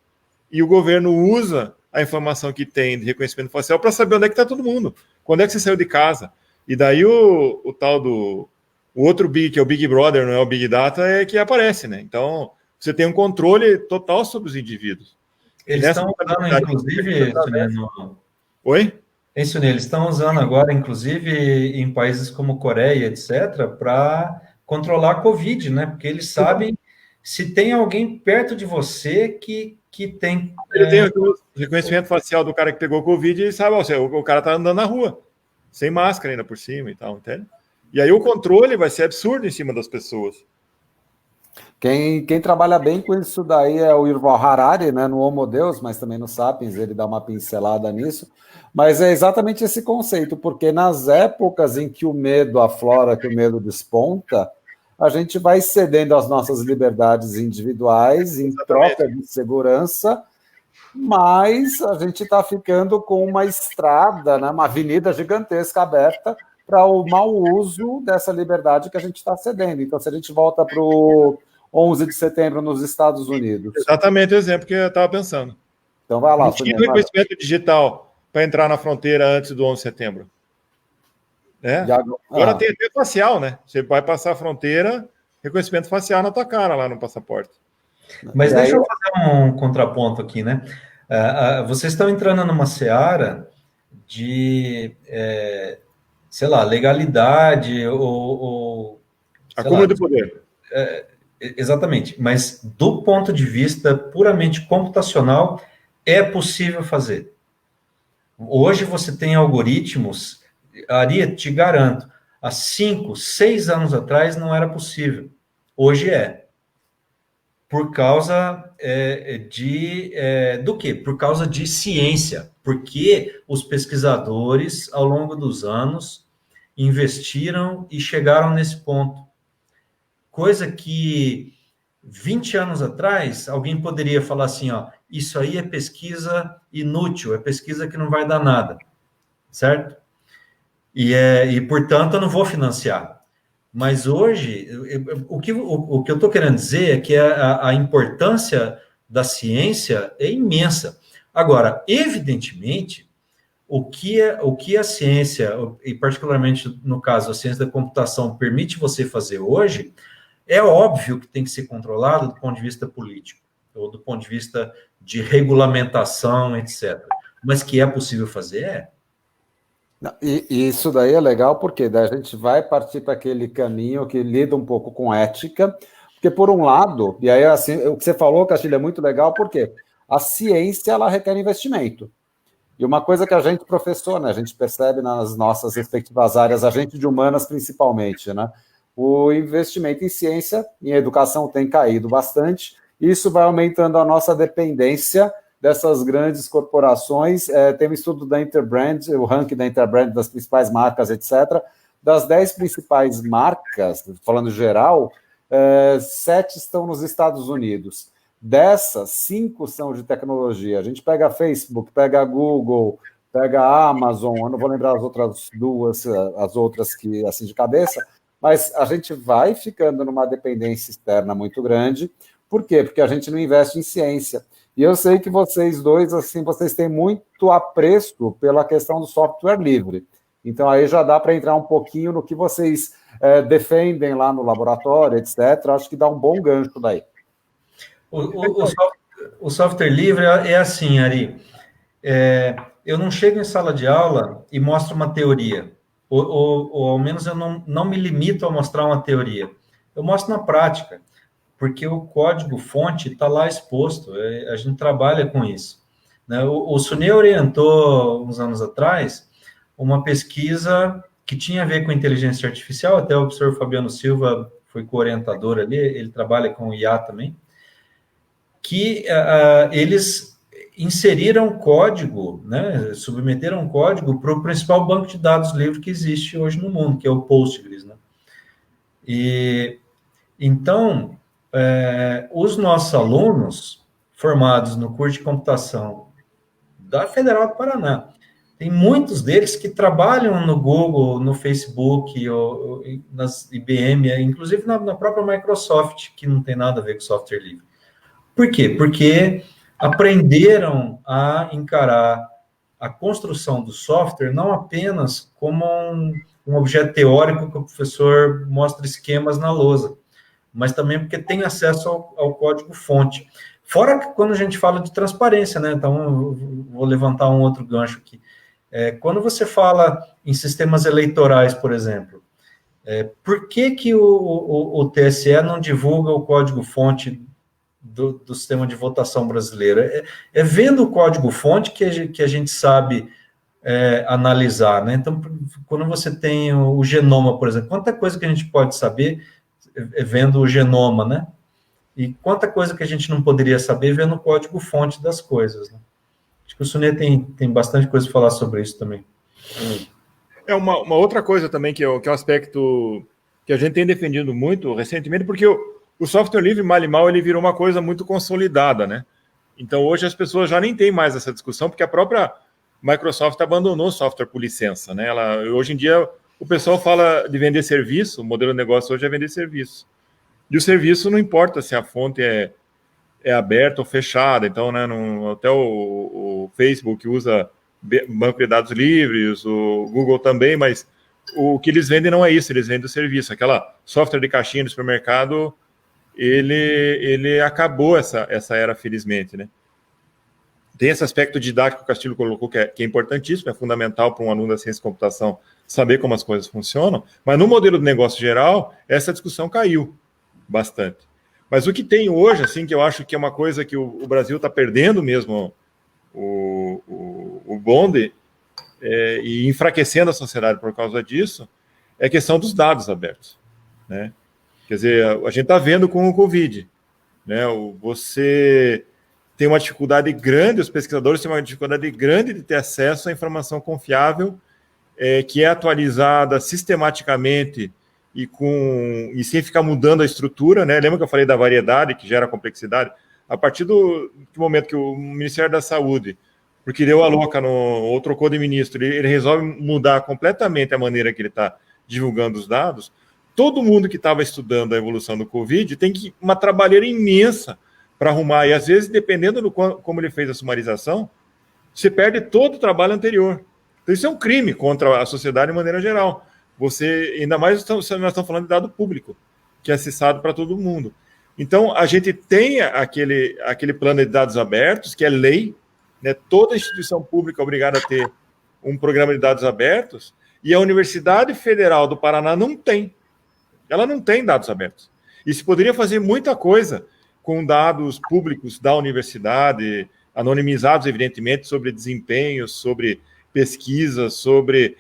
e o governo usa a informação que tem de reconhecimento facial para saber onde é que está todo mundo, quando é que você saiu de casa. E daí o tal do... O outro Big, que é o Big Brother, não é o Big Data, é que aparece, né? Então, você tem um controle total sobre os indivíduos. Eles estão usando, inclusive... Oi? Isso, eles estão usando agora, inclusive, em países como Coreia, etc., para controlar a Covid, né? Porque eles sabem se tem alguém perto de você que tem... Ele tem o reconhecimento facial do cara que pegou Covid e sabe, o cara tá andando na rua, sem máscara ainda por cima e tal, entende? E aí o controle vai ser absurdo em cima das pessoas. Quem trabalha bem com isso daí é o Yuval Harari, né, no Homo Deus, mas também no Sapiens, ele dá uma pincelada nisso. Mas é exatamente esse conceito, porque nas épocas em que o medo aflora, que o medo desponta, a gente vai cedendo as nossas liberdades individuais em troca de segurança, mas a gente está ficando com uma estrada, né, uma avenida gigantesca aberta para o mau uso dessa liberdade que a gente está cedendo. Então, se a gente volta para o 11 de setembro nos Estados Unidos. Exatamente o exemplo que eu estava pensando. Então vai lá. Não tinha reconhecimento digital para entrar na fronteira antes do 11 de setembro. Né? Agora tem até facial, né? Você vai passar a fronteira, reconhecimento facial na tua cara lá no passaporte. Mas deixa eu fazer um contraponto aqui, né? Vocês estão entrando numa seara de, sei lá, legalidade ou acúmulo de poder. Exatamente, mas do ponto de vista puramente computacional, é possível fazer. Hoje você tem algoritmos, Ari, te garanto, há 5, 6 anos atrás não era possível. Hoje é. Por causa do quê? Por causa de ciência. Porque os pesquisadores, ao longo dos anos, investiram e chegaram nesse ponto. Coisa que 20 anos atrás, alguém poderia falar assim, ó, isso aí é pesquisa inútil, é pesquisa que não vai dar nada, certo? E portanto, eu não vou financiar. Mas hoje, o que eu estou querendo dizer é que a importância da ciência é imensa. Agora, evidentemente, o que a ciência, e particularmente no caso a ciência da computação, permite você fazer hoje, é óbvio que tem que ser controlado do ponto de vista político, ou do ponto de vista de regulamentação, etc. Mas que é possível fazer, E isso daí é legal, porque daí a gente vai partir para aquele caminho que lida um pouco com ética, porque por um lado, e aí assim, o que você falou, Castilho, é muito legal, porque a ciência, ela requer investimento. E uma coisa que a gente, professor, né, a gente percebe nas nossas respectivas áreas, a gente de humanas principalmente, né, o investimento em ciência, em educação tem caído bastante, e isso vai aumentando a nossa dependência dessas grandes corporações. Tem um estudo da Interbrand, o ranking da Interbrand das principais marcas, etc. Das 10 principais marcas, falando geral, 7 estão nos Estados Unidos. Dessas, 5 são de tecnologia. A gente pega a Facebook, pega a Google, pega a Amazon, eu não vou lembrar as outras duas, as outras que assim de cabeça, mas a gente vai ficando numa dependência externa muito grande. Por quê? Porque a gente não investe em ciência. E eu sei que vocês dois, assim, vocês têm muito apreço pela questão do software livre. Então, aí já dá para entrar um pouquinho no que vocês defendem lá no laboratório, etc. Acho que dá um bom gancho daí. O software livre é assim, Ari. Eu não chego em sala de aula e mostro uma teoria. Ou ao menos eu não me limito a mostrar uma teoria. Eu mostro na prática, porque o código-fonte está lá exposto, a gente trabalha com isso. Né? O Sunil orientou, uns anos atrás, uma pesquisa que tinha a ver com inteligência artificial, até o professor Fabiano Silva foi co-orientador ali, ele trabalha com IA também, que eles inseriram código, né, submeteram código para o principal banco de dados livre que existe hoje no mundo, que é o Postgres. Né? E então, os nossos alunos formados no curso de computação da Federal do Paraná, tem muitos deles que trabalham no Google, no Facebook, ou nas IBM, inclusive na própria Microsoft, que não tem nada a ver com software livre. Por quê? Porque aprenderam a encarar a construção do software não apenas como um objeto teórico que o professor mostra esquemas na lousa, mas também porque tem acesso ao código-fonte. Fora que quando a gente fala de transparência, né? Então, eu vou levantar um outro gancho aqui. Quando você fala em sistemas eleitorais, por exemplo, Por que o TSE não divulga o código-fonte do sistema de votação brasileiro? É vendo o código-fonte que a gente sabe analisar, né? Então, quando você tem o genoma, por exemplo, quanta coisa que a gente pode saber vendo o genoma, né? E quanta coisa que a gente não poderia saber vendo o código-fonte das coisas, né? Acho que o Sunier tem bastante coisa para falar sobre isso também. Uma outra coisa também que é o aspecto que a gente tem defendido muito recentemente, porque o software livre, mal e mal, ele virou uma coisa muito consolidada, né? Então, hoje as pessoas já nem têm mais essa discussão, porque a própria Microsoft abandonou o software por licença, né? Hoje em dia, o pessoal fala de vender serviço, o modelo de negócio hoje é vender serviço. E o serviço não importa se a fonte é aberta ou fechada. Então, né, até o Facebook usa banco de dados livres, o Google também, mas o que eles vendem não é isso, eles vendem o serviço. Aquela software de caixinha do supermercado, ele acabou essa era, felizmente, né? Tem esse aspecto didático que o Castilho colocou, que é importantíssimo, é fundamental para um aluno da ciência e computação saber como as coisas funcionam, mas no modelo de negócio geral, essa discussão caiu bastante. Mas o que tem hoje, assim, que eu acho que é uma coisa que o Brasil está perdendo mesmo o bonde e enfraquecendo a sociedade por causa disso, é a questão dos dados abertos, né? Quer dizer, a gente está vendo com o Covid, né? Você tem uma dificuldade grande, os pesquisadores têm uma dificuldade grande de ter acesso à informação confiável, que é atualizada sistematicamente e sem ficar mudando a estrutura, né? Lembra que eu falei da variedade que gera complexidade? A partir do momento que o Ministério da Saúde, porque deu a louca ou trocou de ministro, ele resolve mudar completamente a maneira que ele está divulgando os dados, todo mundo que estava estudando a evolução do Covid tem uma trabalheira imensa para arrumar, e às vezes, dependendo do como ele fez a sumarização, você perde todo o trabalho anterior. Então isso é um crime contra a sociedade de maneira geral. Ainda mais nós estamos falando de dado público, que é acessado para todo mundo. Então, a gente tem aquele plano de dados abertos, que é lei, né? Toda instituição pública é obrigada a ter um programa de dados abertos, e a Universidade Federal do Paraná não tem. Ela não tem dados abertos. E se poderia fazer muita coisa com dados públicos da universidade, anonimizados, evidentemente, sobre desempenho, sobre pesquisa, sobre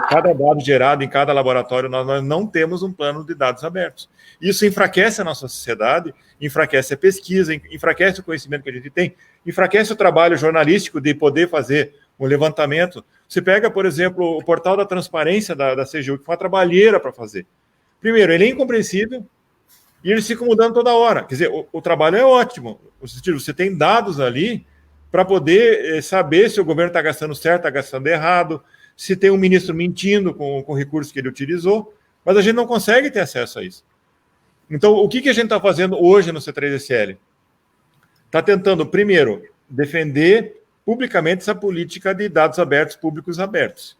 cada dado gerado em cada laboratório. Nós não temos um plano de dados abertos. Isso enfraquece a nossa sociedade, enfraquece a pesquisa, enfraquece o conhecimento que a gente tem, enfraquece o trabalho jornalístico de poder fazer um levantamento. Você pega, por exemplo, o portal da transparência da CGU, que foi uma trabalheira para fazer. Primeiro, ele é incompreensível e eles ficam mudando toda hora. Quer dizer, o trabalho é ótimo. Você tem dados ali para poder saber se o governo está gastando certo, está gastando errado, se tem um ministro mentindo com o recurso que ele utilizou, mas a gente não consegue ter acesso a isso. Então, o que a gente está fazendo hoje no C3SL? Está tentando, primeiro, defender publicamente essa política de dados abertos, públicos abertos.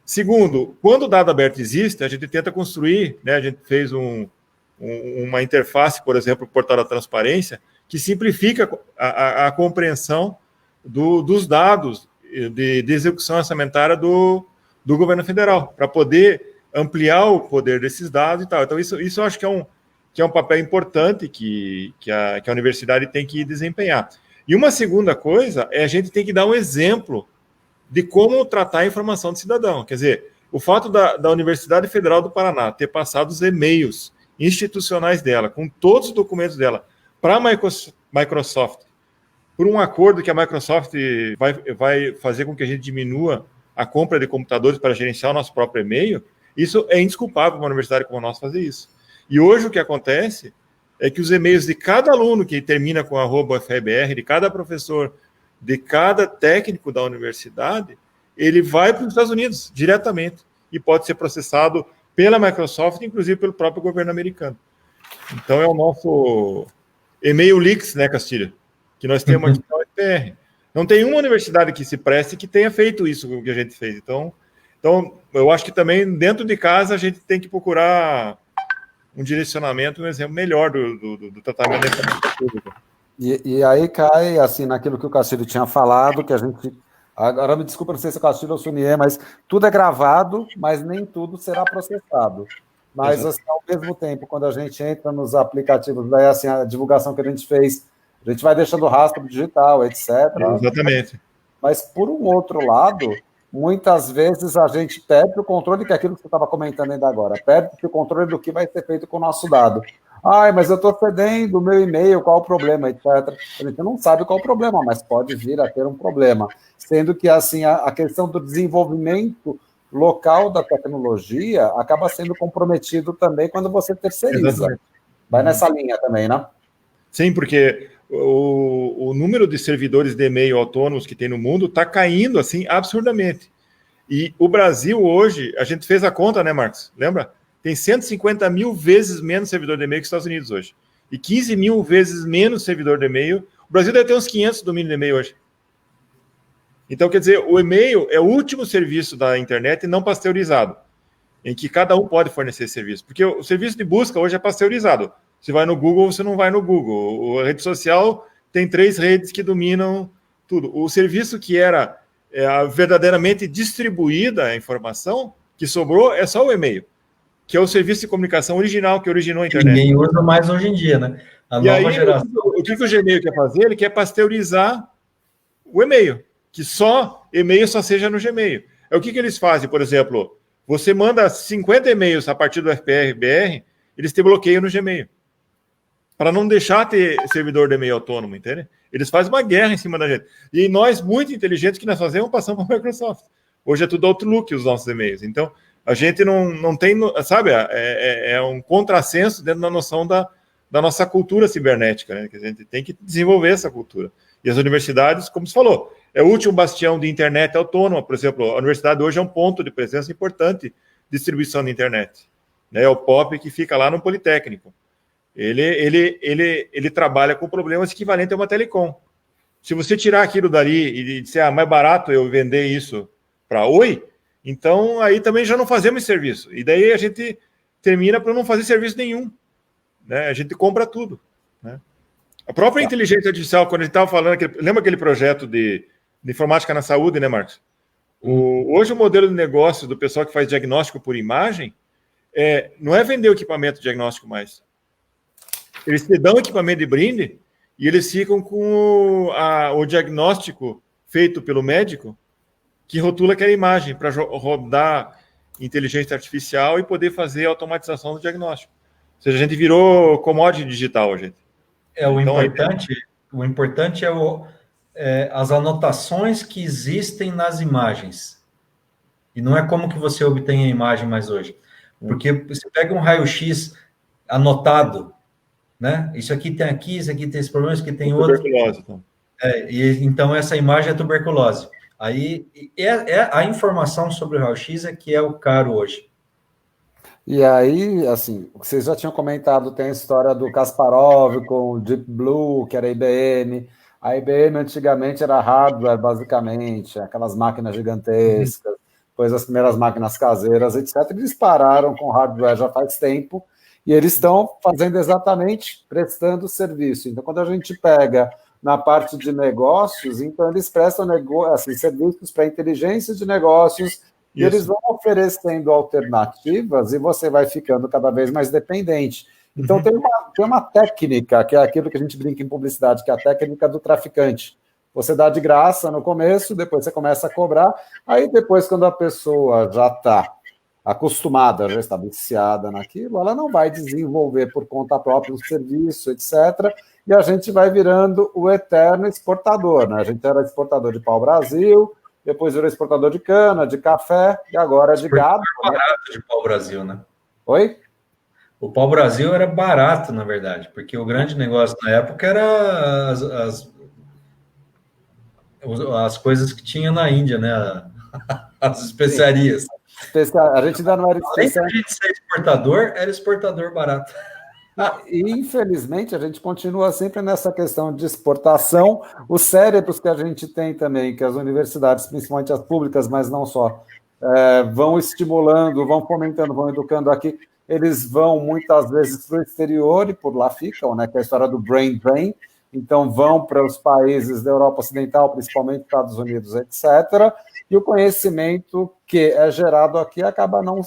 Segundo, quando o dado aberto existe, a gente tenta construir, né, a gente fez uma interface, por exemplo, o portal da transparência, que simplifica a compreensão dos dados de execução orçamentária do governo federal, para poder ampliar o poder desses dados e tal. Então, isso eu acho que é um papel importante que a universidade tem que desempenhar. E uma segunda coisa é a gente tem que dar um exemplo de como tratar a informação do cidadão. Quer dizer, o fato da Universidade Federal do Paraná ter passado os e-mails institucionais dela, com todos os documentos dela, para a Microsoft, por um acordo que a Microsoft vai fazer com que a gente diminua a compra de computadores para gerenciar o nosso próprio e-mail, isso é indesculpável uma universidade como a nossa fazer isso. E hoje o que acontece é que os e-mails de cada aluno que termina com @FEBR, de cada professor, de cada técnico da universidade, ele vai para os Estados Unidos diretamente e pode ser processado pela Microsoft, inclusive pelo próprio governo americano. Então é o nosso e-mail leaks, né, Castilho? Que nós temos aqui na UFR. Não tem uma universidade que se preste que tenha feito isso que a gente fez. Então eu acho que também dentro de casa a gente tem que procurar um direcionamento, um exemplo melhor do tratamento da informação pública. E aí cai, assim, naquilo que o Castilho tinha falado, que a gente... Agora, me desculpa, não sei se é o Castilho ou o Sunier, mas tudo é gravado, mas nem tudo será processado. Mas, assim, ao mesmo tempo, quando a gente entra nos aplicativos, daí, assim, a divulgação que a gente fez, a gente vai deixando rastro digital, etc. Exatamente. Mas, por um outro lado, muitas vezes a gente perde o controle, que é aquilo que você estava comentando ainda agora, perde o controle do que vai ser feito com o nosso dado. Ai, mas eu estou cedendo o meu e-mail, qual o problema, etc. A gente não sabe qual o problema, mas pode vir a ter um problema. Sendo que, assim, a questão do desenvolvimento local da tecnologia acaba sendo comprometido também quando você terceiriza. Exatamente. Vai nessa linha também, né? Sim, porque o número de servidores de e-mail autônomos que tem no mundo está caindo assim absurdamente. E o Brasil hoje, a gente fez a conta, né, Marcos? Lembra? Tem 150 mil vezes menos servidor de e-mail que os Estados Unidos hoje. E 15 mil vezes menos servidor de e-mail. O Brasil deve ter uns 500 domínios de e-mail hoje. Então, quer dizer, o e-mail é o último serviço da internet não pasteurizado, em que cada um pode fornecer esse serviço. Porque o serviço de busca hoje é pasteurizado. Você vai no Google, você não vai no Google. A rede social tem 3 redes que dominam tudo. O serviço que era verdadeiramente distribuída a informação, que sobrou, é só o e-mail, que é o serviço de comunicação original que originou a internet. Ninguém usa mais hoje em dia, né? A nova geração. O que o Gmail quer fazer? Ele quer pasteurizar o e-mail, que só e-mail só seja no Gmail. É o que eles fazem, por exemplo, você manda 50 e-mails a partir do FPR-BR, eles te bloqueiam no Gmail. Para não deixar ter servidor de e-mail autônomo, entende? Eles fazem uma guerra em cima da gente. E nós, muito inteligentes, que nós fazemos, passamos para a Microsoft. Hoje é tudo Outlook, os nossos e-mails. Então, a gente não tem, sabe, é um contrassenso dentro da noção da nossa cultura cibernética, né? Que a gente tem que desenvolver essa cultura. E as universidades, como você falou, é o último bastião de internet autônoma. Por exemplo, a universidade hoje é um ponto de presença importante de distribuição de internet. Né? É o POP que fica lá no Politécnico. Ele trabalha com problemas equivalentes a uma telecom. Se você tirar aquilo dali e disser, mais barato eu vender isso para Oi, então aí também já não fazemos serviço. E daí a gente termina por não fazer serviço nenhum. Né? A gente compra tudo. Né? A própria inteligência artificial, quando a gente estava falando, lembra aquele projeto de informática na saúde, né, Marcos? Hoje o modelo de negócio do pessoal que faz diagnóstico por imagem não é vender o equipamento diagnóstico mais. Eles te dão equipamento de brinde e eles ficam com o diagnóstico feito pelo médico que rotula aquela imagem para rodar inteligência artificial e poder fazer a automatização do diagnóstico. Ou seja, a gente virou commodity digital, gente. O importante é as anotações que existem nas imagens. E não é como que você obtém a imagem mais hoje. Porque você pega um raio-x anotado, né? Isso aqui tem esse problema, isso aqui tem outro. Tuberculose, então. Então, essa imagem é tuberculose. Aí, a informação sobre o raio-x que é o caro hoje. E aí, assim, vocês já tinham comentado, tem a história do Kasparov com o Deep Blue, que era a IBM. A IBM antigamente era hardware, basicamente, aquelas máquinas gigantescas, depois as primeiras máquinas caseiras, etc. Eles pararam com hardware já faz tempo, e eles estão fazendo exatamente, prestando serviço. Então, quando a gente pega na parte de negócios, então eles prestam serviços para inteligência de negócios, e eles vão oferecendo alternativas e você vai ficando cada vez mais dependente. Então, tem uma técnica, que é aquilo que a gente brinca em publicidade, que é a técnica do traficante. Você dá de graça no começo, depois você começa a cobrar, aí depois, quando a pessoa já está acostumada, já está viciada naquilo, ela não vai desenvolver por conta própria um serviço, etc., e a gente vai virando o eterno exportador. Né? A gente era exportador de pau-brasil, depois virou exportador de cana, de café, e agora de gado. Era barato de pau-brasil, né? Oi? O pau-brasil era barato, na verdade, porque o grande negócio na época era as coisas que tinha na Índia, né? As especiarias. A gente ainda não era especial. Além de a gente ser exportador, era exportador barato. E, infelizmente, a gente continua sempre nessa questão de exportação. Os cérebros que a gente tem também, que as universidades, principalmente as públicas, mas não só, vão estimulando, vão fomentando, vão educando aqui, eles vão muitas vezes para o exterior e por lá ficam, né? Que é a história do brain drain. Então, vão para os países da Europa Ocidental, principalmente Estados Unidos, etc., e o conhecimento que é gerado aqui acaba não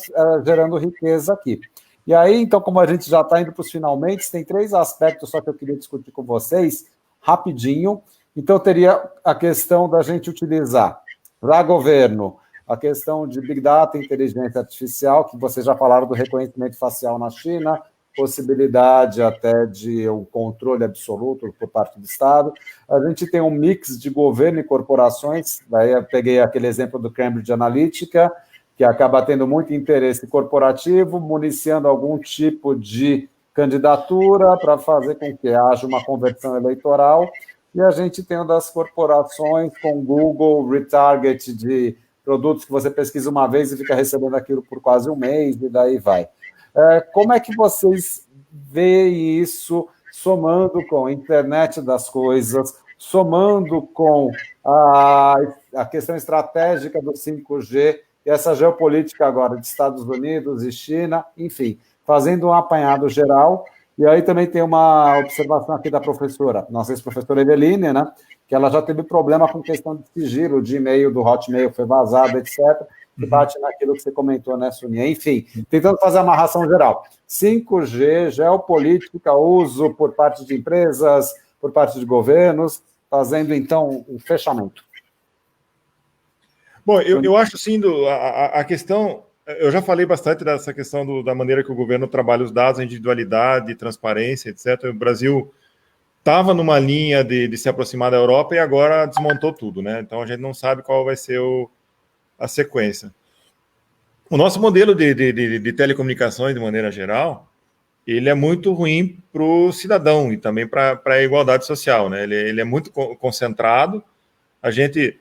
gerando riqueza aqui. E aí, então, como a gente já está indo para os finalmente, tem 3 aspectos só que eu queria discutir com vocês, rapidinho. Então, teria a questão da gente utilizar para governo a questão de Big Data e inteligência artificial, que vocês já falaram do reconhecimento facial na China, possibilidade até de um controle absoluto por parte do Estado. A gente tem um mix de governo e corporações, daí eu peguei aquele exemplo do Cambridge Analytica, que acaba tendo muito interesse corporativo, municiando algum tipo de candidatura para fazer com que haja uma conversão eleitoral. E a gente tem uma das corporações com Google, retarget de produtos que você pesquisa uma vez e fica recebendo aquilo por quase um mês, e daí vai. Como é que vocês veem isso somando com a internet das coisas, somando com a questão estratégica do 5G, e essa geopolítica agora de Estados Unidos e China, enfim, fazendo um apanhado geral. E aí também tem uma observação aqui da professora, nossa ex-professora Eveline, né, que ela já teve problema com questão de sigilo, de e-mail do Hotmail foi vazado, etc., que bate naquilo que você comentou, né, Sunia? Enfim, tentando fazer a amarração geral. 5G, geopolítica, uso por parte de empresas, por parte de governos, fazendo, então, um fechamento. Bom, eu acho, sim, a questão... Eu já falei bastante dessa questão da maneira que o governo trabalha os dados, a individualidade, transparência, etc. O Brasil estava numa linha de se aproximar da Europa e agora desmontou tudo, né? Então, a gente não sabe qual vai ser a sequência. O nosso modelo de telecomunicações, de maneira geral, ele é muito ruim para o cidadão e também para a igualdade social, né? Ele é muito concentrado. A gente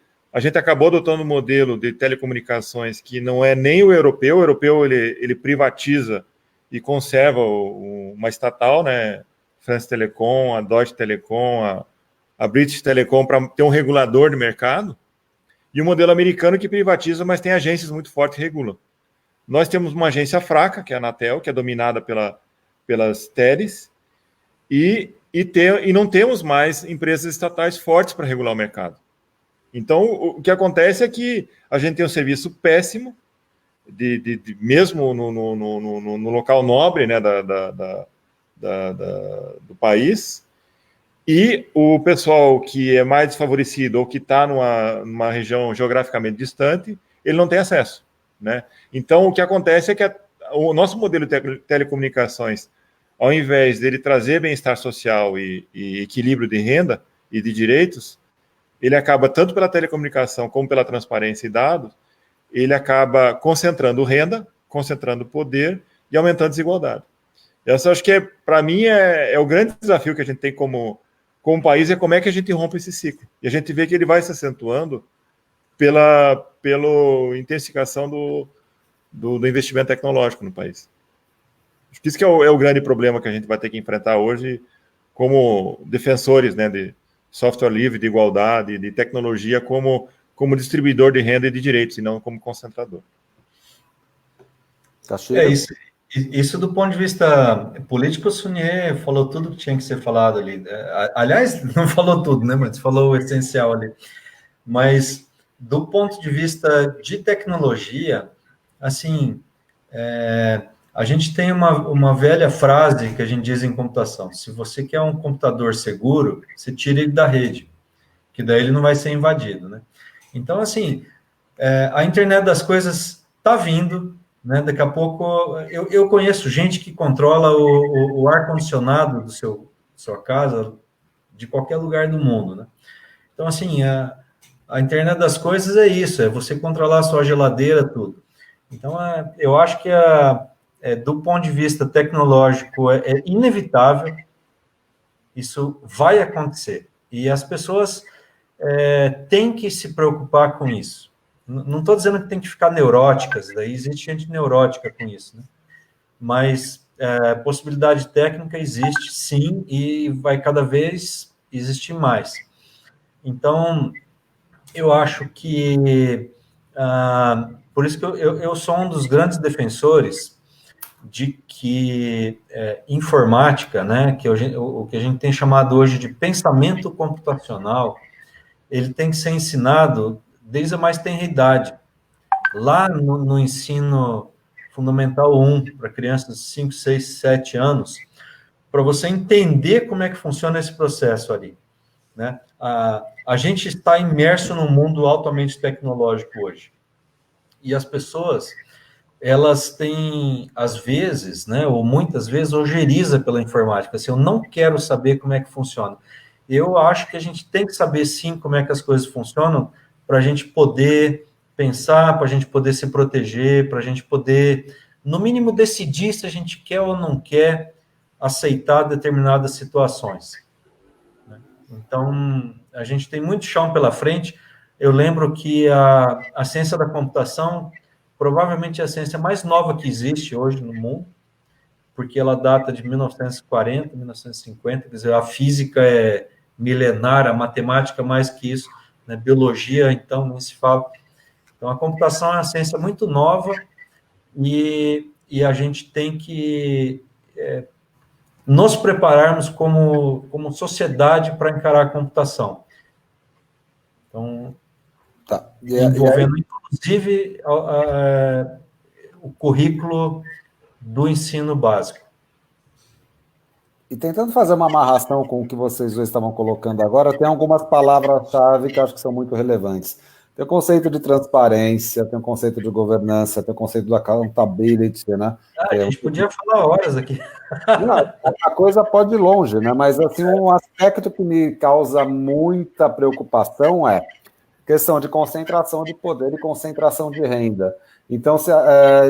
acabou adotando um modelo de telecomunicações que não é nem o europeu. O europeu ele privatiza e conserva uma estatal, né? France Telecom, a Deutsche Telekom, a British Telecom, para ter um regulador de mercado. E o modelo americano que privatiza, mas tem agências muito fortes que regulam. Nós temos uma agência fraca, que é a Anatel, que é dominada pelas teles, e não temos mais empresas estatais fortes para regular o mercado. Então, o que acontece é que a gente tem um serviço péssimo, mesmo no local nobre, né, do país, e o pessoal que é mais desfavorecido ou que está numa região geograficamente distante, ele não tem acesso, né? Então, o que acontece é que o nosso modelo de telecomunicações, ao invés dele trazer bem-estar social e equilíbrio de renda e de direitos, ele acaba, tanto pela telecomunicação como pela transparência e dados, ele acaba concentrando renda, concentrando poder e aumentando a desigualdade. Essa, acho que, para mim, é o grande desafio que a gente tem como país, é como é que a gente rompe esse ciclo. E a gente vê que ele vai se acentuando pela intensificação do investimento tecnológico no país. Acho que isso que é o grande problema que a gente vai ter que enfrentar hoje como defensores, né, de software livre, de igualdade, de tecnologia como distribuidor de renda e de direitos, e não como concentrador. É isso. Isso do ponto de vista político, o Sunier falou tudo que tinha que ser falado ali. Aliás, não falou tudo, né, mas falou o essencial ali. Mas, do ponto de vista de tecnologia, assim, a gente tem uma velha frase que a gente diz em computação: se você quer um computador seguro, você tira ele da rede, que daí ele não vai ser invadido, né? Então, assim, a internet das coisas está vindo, né? Daqui a pouco, eu conheço gente que controla o ar-condicionado sua casa, de qualquer lugar do mundo, né? Então, assim, a internet das coisas é isso, é você controlar a sua geladeira, tudo. Então, eu acho que, do ponto de vista tecnológico, é inevitável, isso vai acontecer. E as pessoas têm que se preocupar com isso. Não estou dizendo que tem que ficar neuróticas, daí existe gente neurótica com isso, né? Mas possibilidade técnica existe, sim, e vai cada vez existir mais. Então, eu acho que, por isso que eu sou um dos grandes defensores de que informática, né, o que a gente tem chamado hoje de pensamento computacional, ele tem que ser ensinado desde a mais tenra idade. Lá no ensino Fundamental 1, para crianças de 5, 6, 7 anos, para você entender como é que funciona esse processo ali, né? A gente está imerso num mundo altamente tecnológico hoje. E as pessoas, elas têm, às vezes, né, ou muitas vezes, ojeriza pela informática. Assim, eu não quero saber como é que funciona. Eu acho que a gente tem que saber, sim, como é que as coisas funcionam, para a gente poder pensar, para a gente poder se proteger, para a gente poder, no mínimo, decidir se a gente quer ou não quer aceitar determinadas situações. Então, a gente tem muito chão pela frente. Eu lembro que a ciência da computação provavelmente é a ciência mais nova que existe hoje no mundo, porque ela data de 1940, 1950, quer dizer, a física é milenar, a matemática mais que isso, né? Biologia, então, nem se fala. Então, a computação é uma ciência muito nova e a gente tem que nos prepararmos como sociedade para encarar a computação. Então, envolvendo, inclusive, o currículo do ensino básico. E tentando fazer uma amarração com o que vocês dois estavam colocando agora, tem algumas palavras-chave que eu acho que são muito relevantes. Tem o conceito de transparência, tem o conceito de governança, tem o conceito do accountability, né? A gente podia falar horas aqui. Não, a coisa pode ir longe, né? Mas assim, um aspecto que me causa muita preocupação é questão de concentração de poder e concentração de renda. Então,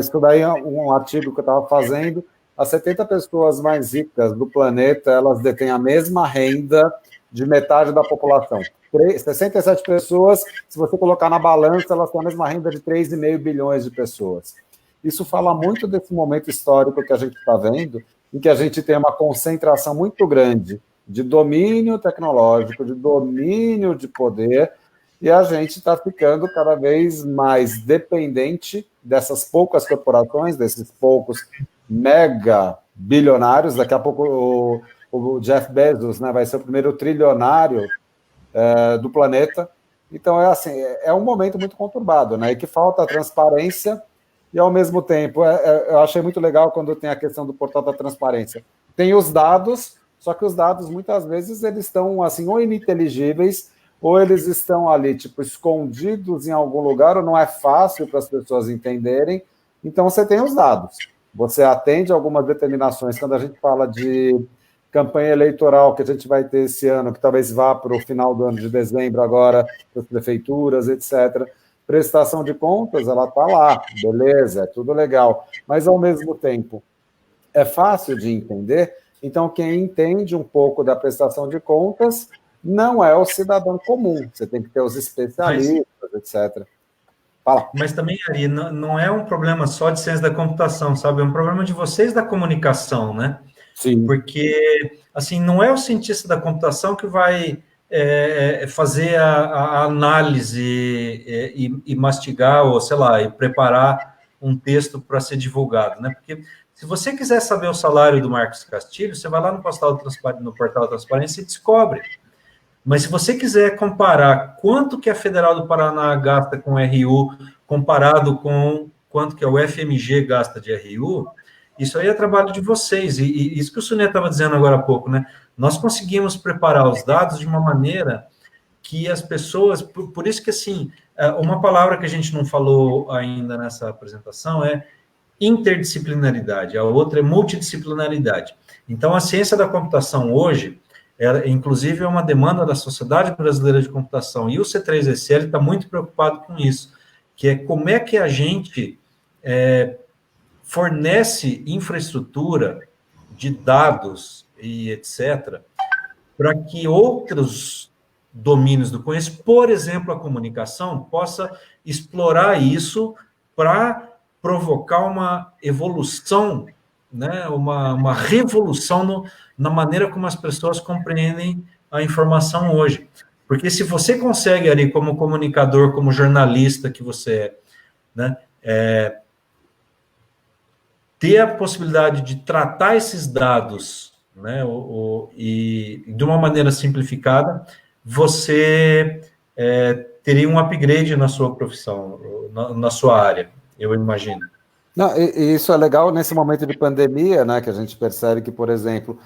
isso daí é um artigo que eu estava fazendo. As 70 pessoas mais ricas do planeta, elas detêm a mesma renda de metade da população. 67 pessoas, se você colocar na balança, elas têm a mesma renda de 3,5 bilhões de pessoas. Isso fala muito desse momento histórico que a gente está vendo, em que a gente tem uma concentração muito grande de domínio tecnológico, de domínio de poder, e a gente está ficando cada vez mais dependente dessas poucas corporações, desses poucos mega bilionários. Daqui a pouco o Jeff Bezos, né, vai ser o primeiro trilionário do planeta. Então, é um momento muito conturbado, né, e que falta transparência, e ao mesmo tempo, eu achei muito legal quando tem a questão do portal da transparência. Tem os dados, só que os dados, muitas vezes, eles estão, assim, ou ininteligíveis, ou eles estão ali, tipo, escondidos em algum lugar, ou não é fácil para as pessoas entenderem. Então, você tem os dados. Você atende algumas determinações. Quando a gente fala de campanha eleitoral que a gente vai ter esse ano, que talvez vá para o final do ano de dezembro agora, para as prefeituras, etc., prestação de contas, ela está lá, beleza, é tudo legal. Mas, ao mesmo tempo, é fácil de entender. Então, quem entende um pouco da prestação de contas não é o cidadão comum. Você tem que ter os especialistas, etc. Fala. Mas também, Ari, não é um problema só de ciência da computação, sabe? É um problema de vocês da comunicação, né? Sim. Porque, assim, não é o cientista da computação que vai fazer a análise e mastigar, ou sei lá, e preparar um texto para ser divulgado, né? Porque se você quiser saber o salário do Marcos Castilho, você vai lá no portal da Transparência e descobre. Mas se você quiser comparar quanto que a Federal do Paraná gasta com RU, comparado com quanto que a UFMG gasta de RU, isso aí é trabalho de vocês. E isso que o Suné estava dizendo agora há pouco, né? Nós conseguimos preparar os dados de uma maneira que as pessoas... Por isso que, assim, uma palavra que a gente não falou ainda nessa apresentação é interdisciplinaridade, a outra é multidisciplinaridade. Então, a ciência da computação hoje... inclusive, é uma demanda da Sociedade Brasileira de Computação, e o C3SL está muito preocupado com isso, que é como é que a gente fornece infraestrutura de dados e etc., para que outros domínios do conhecimento, por exemplo, a comunicação, possa explorar isso para provocar uma evolução, né, uma revolução na maneira como as pessoas compreendem a informação hoje. Porque se você consegue ali, como comunicador, como jornalista que você é, né, ter a possibilidade de tratar esses dados, né, e de uma maneira simplificada, você teria um upgrade na sua profissão, na sua área, eu imagino. Não, e isso é legal nesse momento de pandemia, né, que a gente percebe que, por exemplo,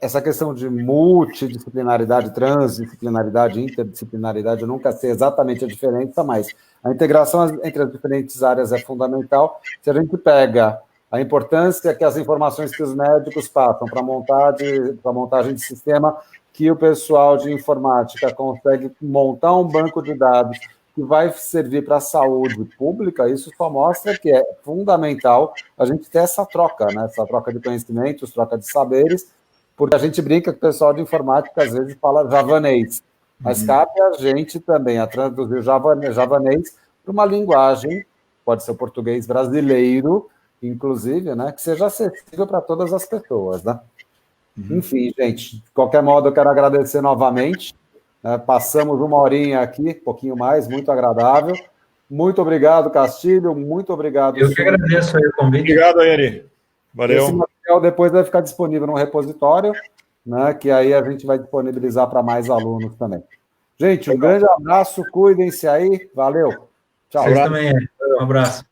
essa questão de multidisciplinaridade, transdisciplinaridade, interdisciplinaridade, eu nunca sei exatamente a diferença, mas a integração entre as diferentes áreas é fundamental. Se a gente pega a importância que as informações que os médicos passam para montagem de sistema, que o pessoal de informática consegue montar um banco de dados que vai servir para a saúde pública, isso só mostra que é fundamental a gente ter essa troca, né? Essa troca de conhecimentos, troca de saberes, porque a gente brinca que o pessoal de informática às vezes fala javanês, mas cabe a gente também a traduzir o javanês para uma linguagem, pode ser o português brasileiro, inclusive, né, que seja acessível para todas as pessoas, né? Enfim, gente, de qualquer modo eu quero agradecer novamente, passamos uma horinha aqui, um pouquinho mais, muito agradável. Muito obrigado, Castilho, muito obrigado. Eu que agradeço aí o convite. Obrigado, Ari. Valeu. Esse material depois vai ficar disponível no repositório, né, que aí a gente vai disponibilizar para mais alunos também. Gente, um grande abraço, cuidem-se aí, valeu. Tchau. Vocês também, um abraço.